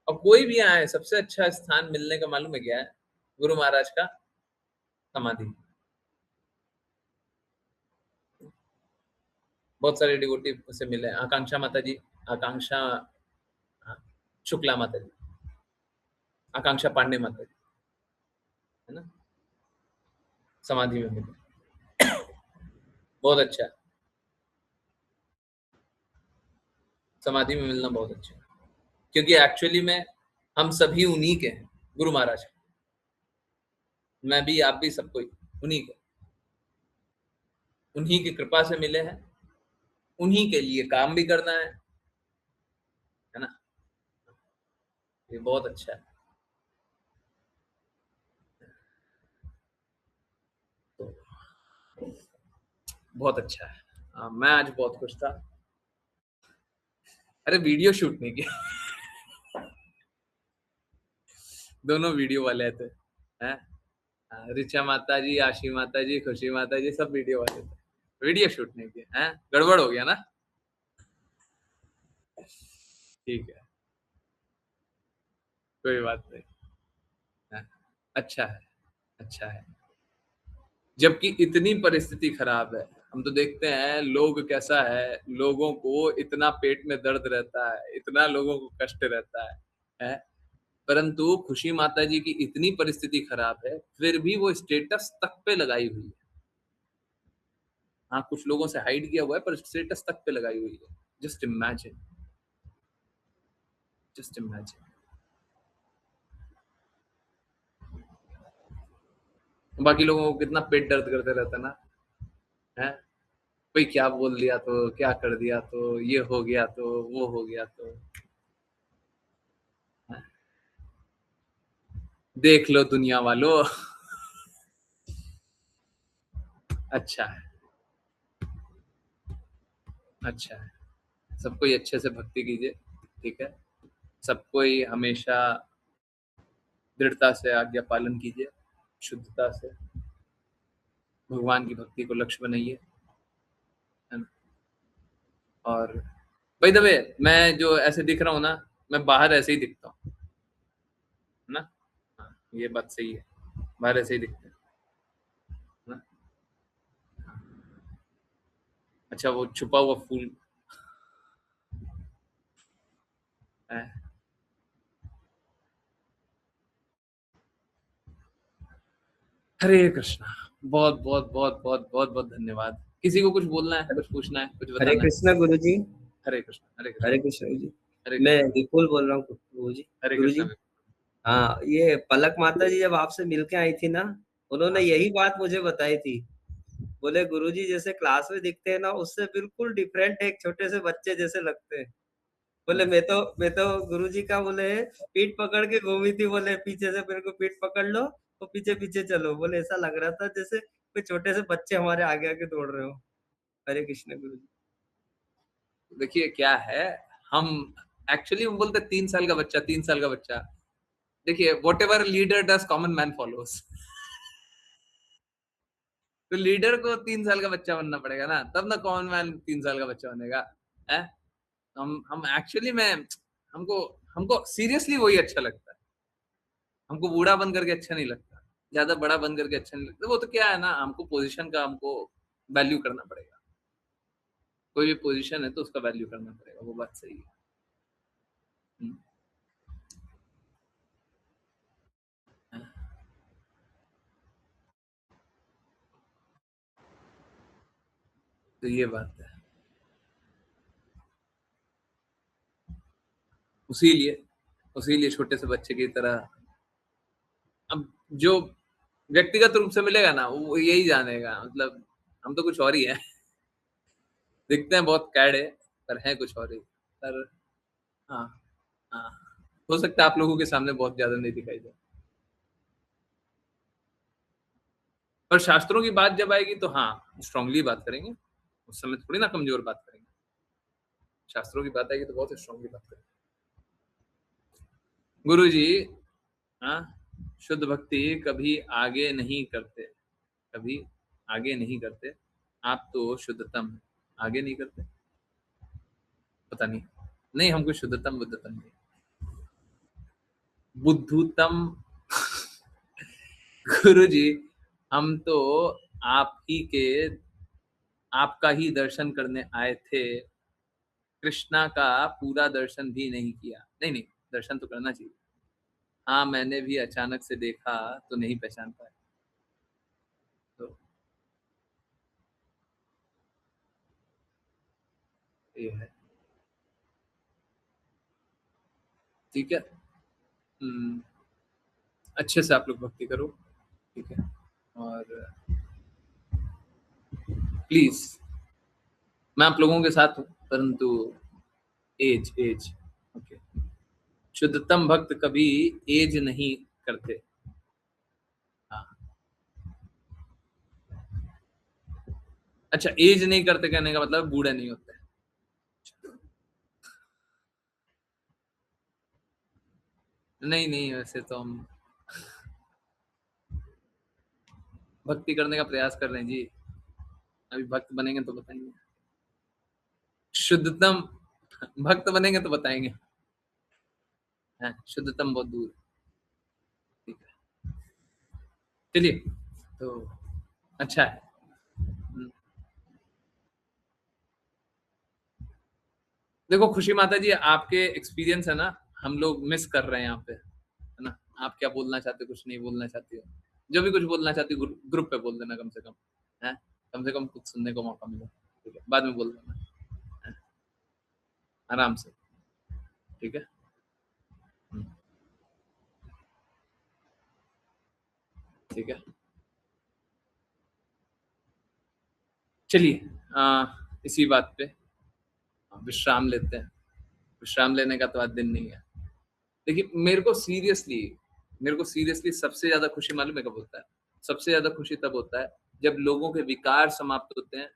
और कोई भी आए, सबसे अच्छा स्थान मिलने का मालूम है क्या है? गुरु महाराज का समाधि। बहुत सारे डिवोटी से मिले, आकांक्षा माता जी, आकांक्षा शुक्ला माता जी, आकांक्षा पांडे माता जी, है ना, समाधि में मिले। बहुत अच्छा है, समाधि में मिलना बहुत अच्छा है, क्योंकि एक्चुअली में हम सभी उन्हीं के हैं, गुरु महाराज। मैं भी, आप भी, सब कोई उन्हीं के, उन्हीं की कृपा से मिले हैं, उन्हीं के लिए काम भी करना है ना। ये बहुत अच्छा है। तो बहुत अच्छा है। मैं आज बहुत खुश था। अरे वीडियो शूट नहीं किया। दोनों वीडियो वाले थे, हैं? ऋचा माता जी, आशी माता जी, खुशी माता जी, सब वीडियो वाले थे, वीडियो शूट नहीं किया। हैं? गड़बड़ हो गया ना। ठीक है, कोई बात नहीं। हैं? अच्छा है, अच्छा है। जबकि इतनी परिस्थिति खराब है, हम तो देखते हैं लोग कैसा है, लोगों को इतना पेट में दर्द रहता है, इतना लोगों को कष्ट रहता है? परंतु खुशी माता जी की इतनी परिस्थिति खराब है, फिर भी वो स्टेटस तक पे लगाई हुई है। हाँ, कुछ लोगों से हाइड किया हुआ है, पर स्टेटस तक पे लगाई हुई है। Just imagine, just imagine. बाकी लोगों को कितना पेट दर्द करते रहता ना, है? कोई क्या बोल दिया तो, क्या कर दिया तो, ये हो गया तो, वो हो गया तो, है? देख लो दुनिया वालों। अच्छा है, अच्छा है। सब कोई अच्छे से भक्ति कीजिए, ठीक है? सब कोई हमेशा दृढ़ता से आज्ञा पालन कीजिए, शुद्धता से भगवान की भक्ति को लक्ष्य बनाइए, है ना? और बाय द वे, मैं जो ऐसे दिख रहा हूँ ना, मैं बाहर ऐसे ही दिखता हूँ, है ना? हाँ, ये बात सही है, बाहर ऐसे ही दिखते हैं, है ना? अच्छा, वो छुपा हुआ फूल है। हरे कृष्णा। बहुत बहुत बहुत बहुत बहुत बहुत धन्यवाद। किसी को कुछ बोलना है, कुछ पूछना है, कुछ हरे बताना है? कृष्णा गुरु जी। हरे कृष्णा, हरे कृष्णा, हरे कृष्णा गुरु जी। हरे मैं कृष्णा, विपुल बोल रहा हूँ गुरु जी। हरे गुरु जी, कृष्णा। हाँ, ये पलक माता जी जब आपसे मिलके आई थी ना, उन्होंने हाँ। यही बात मुझे बताई थी। बोले गुरु जी जैसे क्लास में दिखते हैं ना, उससे बिल्कुल डिफरेंट एक छोटे से बच्चे जैसे लगते हैं। बोले मैं तो गुरु जी का बोले पीठ पकड़ के घूमी थी, बोले पीछे से मेरे को पीठ पकड़ लो तो पीछे पीछे चलो। बोले ऐसा लग रहा था जैसे कोई छोटे से बच्चे हमारे आगे आगे दौड़ रहे हो। हरे कृष्ण गुरु जी। देखिए क्या है, हम एक्चुअली हम बोलते 3 साल का बच्चा, 3 साल का बच्चा। देखिए whatever leader does common man follows. तो लीडर को 3 साल का बच्चा बनना पड़ेगा ना, तब ना कॉमन मैन 3 साल का बच्चा बनेगा। है? हम एक्चुअली में हमको हमको सीरियसली वही अच्छा लगता है। हमको बूढ़ा बन करके अच्छा नहीं लगता, ज्यादा बड़ा बन करके अच्छा नहीं लगता। वो तो क्या है ना, हमको पोजीशन का हमको वैल्यू करना पड़ेगा। कोई भी पोजीशन है तो उसका वैल्यू करना पड़ेगा, वो बात सही है। हम्म। तो ये बात है। उसीलिए उसीलिए छोटे से बच्चे की तरह अब जो व्यक्तिगत रूप से मिलेगा ना वो यही जानेगा, मतलब हम तो कुछ और ही है। दिखते हैं बहुत कैड है, पर है कुछ और ही। पर हाँ, हाँ, हो सकता है आप लोगों के सामने बहुत ज्यादा नहीं दिखाई दे, पर शास्त्रों की बात जब आएगी तो हाँ स्ट्रांगली बात करेंगे। उस समय थोड़ी ना कमजोर बात करेंगे। शास्त्रों की बात आएगी तो बहुत स्ट्रांगली बात करेंगे। गुरु जी, हाँ, शुद्ध भक्ति कभी आगे नहीं करते, कभी आगे नहीं करते। आप तो शुद्धतम हैं, आगे नहीं करते। पता नहीं, नहीं हमको शुद्धतम बुद्धतम नहीं, बुद्धूतम। गुरु जी, हम तो आप ही के आपका ही दर्शन करने आए थे। कृष्णा का पूरा दर्शन भी नहीं किया। नहीं नहीं, दर्शन तो करना चाहिए। हाँ मैंने भी अचानक से देखा तो नहीं पहचान पाया। तो ये है, ठीक है। अच्छे से आप लोग भक्ति करो, ठीक है। और प्लीज, मैं आप लोगों के साथ हूँ, परंतु एज एज, ओके। शुद्धतम भक्त कभी एज नहीं करते। हाँ, अच्छा एज नहीं करते कहने का मतलब बूढ़े नहीं होते। नहीं नहीं, वैसे तो हम भक्ति करने का प्रयास कर रहे हैं जी। अभी भक्त बनेंगे तो बताएंगे। शुद्धतम भक्त बनेंगे तो बताएंगे। हाँ, शुद्धतम बहुत दूर, ठीक है। चलिए, तो अच्छा है। देखो खुशी माता जी, आपके एक्सपीरियंस है ना, हम लोग मिस कर रहे हैं यहाँ पे, है ना। आप क्या बोलना चाहते हो, कुछ नहीं बोलना चाहती हो, जो भी कुछ बोलना चाहती हो ग्रुप पे बोल देना कम से कम, है। कम से कम कुछ सुनने को मौका मिले, ठीक है। बाद में बोल देना, है? आराम से, ठीक है। हम्म, ठीक है। चलिए, इसी बात पे विश्राम लेते हैं। विश्राम लेने का तो आज दिन नहीं है। देखिए मेरे को सीरियसली सबसे ज्यादा खुशी मालूम है कब होता है? सबसे ज्यादा खुशी तब होता है जब लोगों के विकार समाप्त होते हैं,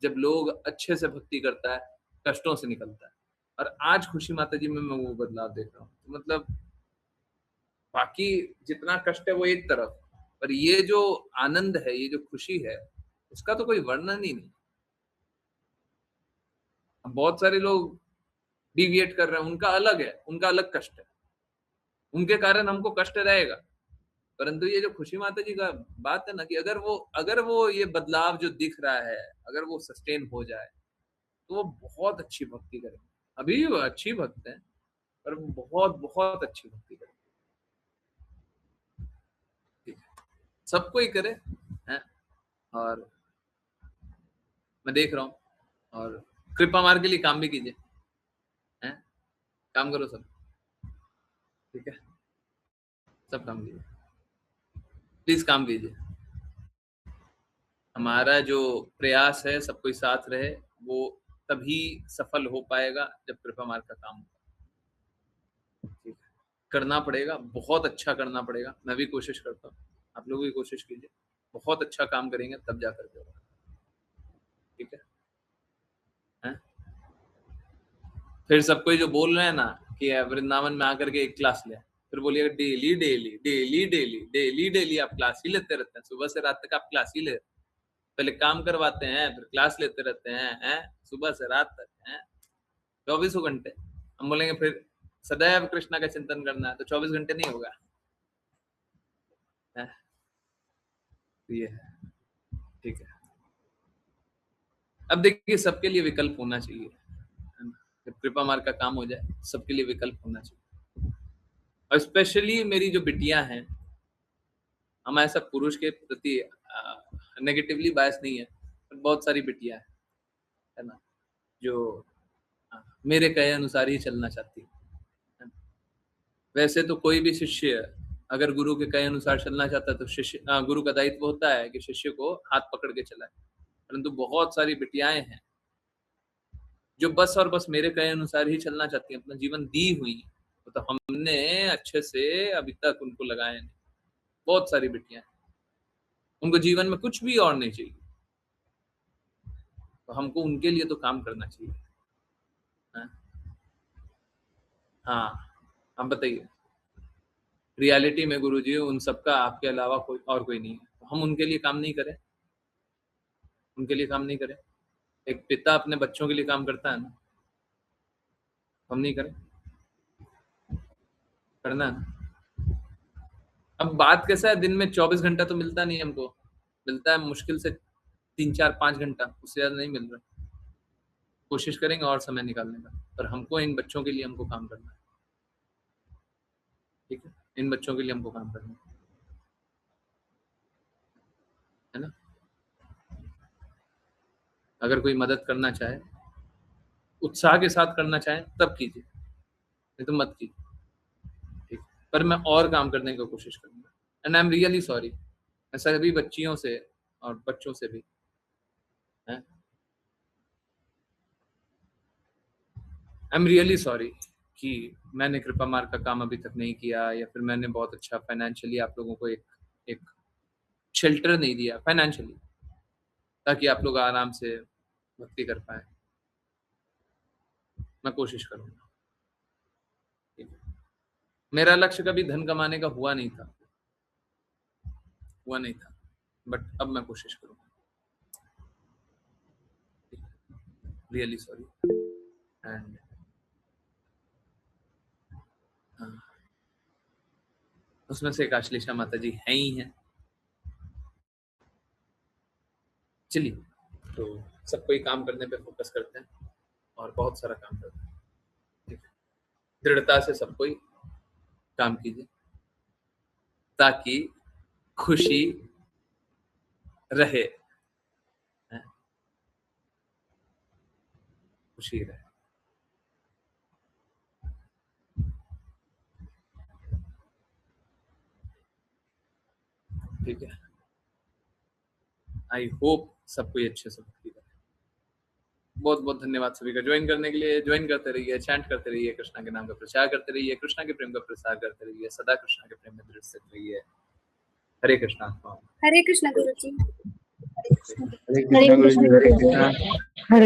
जब लोग अच्छे से भक्ति करता है, कष्टों से निकलता है। और आज खुशी माता जी में मैं वो बदलाव देख रहा हूँ। मतलब बाकी जितना कष्ट है वो एक तरफ, पर ये जो आनंद है, ये जो खुशी है, उसका तो कोई वर्णन ही नहीं। अब बहुत सारे लोग डिविएट कर रहे हैं, उनका अलग है, उनका अलग कष्ट है, उनके कारण हमको कष्ट रहेगा। परंतु ये जो खुशी माता जी का बात है ना, कि अगर वो ये बदलाव जो दिख रहा है, अगर वो सस्टेन हो जाए तो वो बहुत अच्छी भक्ति करेंगे। अभी भी वो अच्छी भक्त है, पर वो बहुत बहुत अच्छी भक्ति करेंगे, ठीक है। सबको ही करे, हैं। और मैं देख रहा हूँ, और कृपा मार के लिए काम भी कीजिए, हैं। काम करो सब, ठीक है। सब काम कीजिए, प्लीज काम कीजिए। हमारा जो प्रयास है सब कोई साथ रहे, वो तभी सफल हो पाएगा जब कृपा मार्ग का काम होगा, ठीक है। करना पड़ेगा, बहुत अच्छा करना पड़ेगा। मैं भी कोशिश करता हूँ, आप लोग भी कोशिश कीजिए, बहुत अच्छा काम करेंगे तब जाकर के होगा, ठीक है? हैं? फिर सब कोई जो बोल रहे हैं ना कि वृंदावन में आकर के एक क्लास ले, फिर बोलिएगा daily daily daily daily daily daily आप क्लास ही लेते रहते हैं, सुबह से रात तक आप क्लास ही ले, पहले काम करवाते हैं फिर क्लास लेते रहते हैं, सुबह से रात तक, 24 घंटे। हम बोलेंगे फिर सदैव कृष्णा का चिंतन करना है तो 24 घंटे नहीं होगा, ये है, ठीक है। अब देखिए सबके लिए विकल्प होना चाहिए, जब कृपा मार्ग का काम हो जाए सबके लिए विकल्प होना चाहिए। और स्पेशली मेरी जो बिटियां हैं, हम ऐसा पुरुष के प्रति नेगेटिवली बायस नहीं है, पर बहुत सारी बिटियां है ना, जो मेरे कहे अनुसार ही चलना चाहती है। वैसे तो कोई भी शिष्य अगर गुरु के कहे अनुसार चलना चाहता है तो शिष्य गुरु का दायित्व होता है कि शिष्य को हाथ पकड़ के चलाए, परंतु बहुत सारी बिटियाएं हैं जो बस और बस मेरे कहे अनुसार ही चलना चाहती हैं, अपना जीवन दी हुई है, तो हमने अच्छे से अभी तक उनको लगाया नहीं। बहुत सारी बिटियां, उनको जीवन में कुछ भी और नहीं चाहिए, तो हमको उनके लिए तो काम करना चाहिए। हाँ, आप बताइए, रियलिटी में गुरुजी उन सबका आपके अलावा कोई और कोई नहीं है, तो हम उनके लिए काम नहीं करें, उनके लिए काम नहीं करें। एक पिता अपने बच्चों के लिए काम करता है ना, हम नहीं करें, करना है ना। अब बात कैसा है, दिन में 24 घंटा तो मिलता नहीं हमको, मिलता है मुश्किल से 3, 4, 5 घंटा, उससे ज्यादा नहीं मिल रहा। कोशिश करेंगे और समय निकालने का, पर हमको इन बच्चों के लिए हमको काम करना है, ठीक है? इन बच्चों के लिए हमको काम करना है ना। अगर कोई मदद करना चाहे, उत्साह के साथ करना चाहे तब कीजिए, नहीं तो मत कीजिए, ठीक। पर मैं और काम करने की कोशिश करूंगा, and I am really sorry, मैं सभी बच्चियों से और बच्चों से भी आई एम रियली सॉरी कि मैंने कृपा मार्ग का काम अभी तक नहीं किया, या फिर मैंने बहुत अच्छा फाइनेंशियली आप लोगों को एक शेल्टर नहीं दिया फाइनेंशियली, ताकि आप लोग आराम से भक्ति कर पाए। मैं कोशिश करूंगा, ठीक है? मेरा लक्ष्य कभी धन कमाने का हुआ नहीं था, बट अब मैं कोशिश करूंगा, रियली सॉरी। एंड उसमें से एक आश्लेषा माता जी है ही हैं। चलिए, तो सब कोई काम करने पे फोकस करते हैं और बहुत सारा काम करते हैं, ठीक है? दृढ़ता से सब कोई काम कीजिए ताकि खुशी रहे, खुशी रहे। ठीक है, आई होप सब कोई अच्छे से भक्ति करे। बहुत बहुत धन्यवाद सभी का ज्वाइन करने के लिए। ज्वाइन करते रहिए, चैंट करते रहिए, कृष्णा के नाम का प्रचार करते रहिए, कृष्णा के प्रेम का प्रसार करते रहिए, सदा कृष्णा के प्रेम में दृढ़ स्थित रहिए। हरे कृष्णा। हरे कृष्णा गुरु जी। हरे कृष्णा गुरु जी। हरे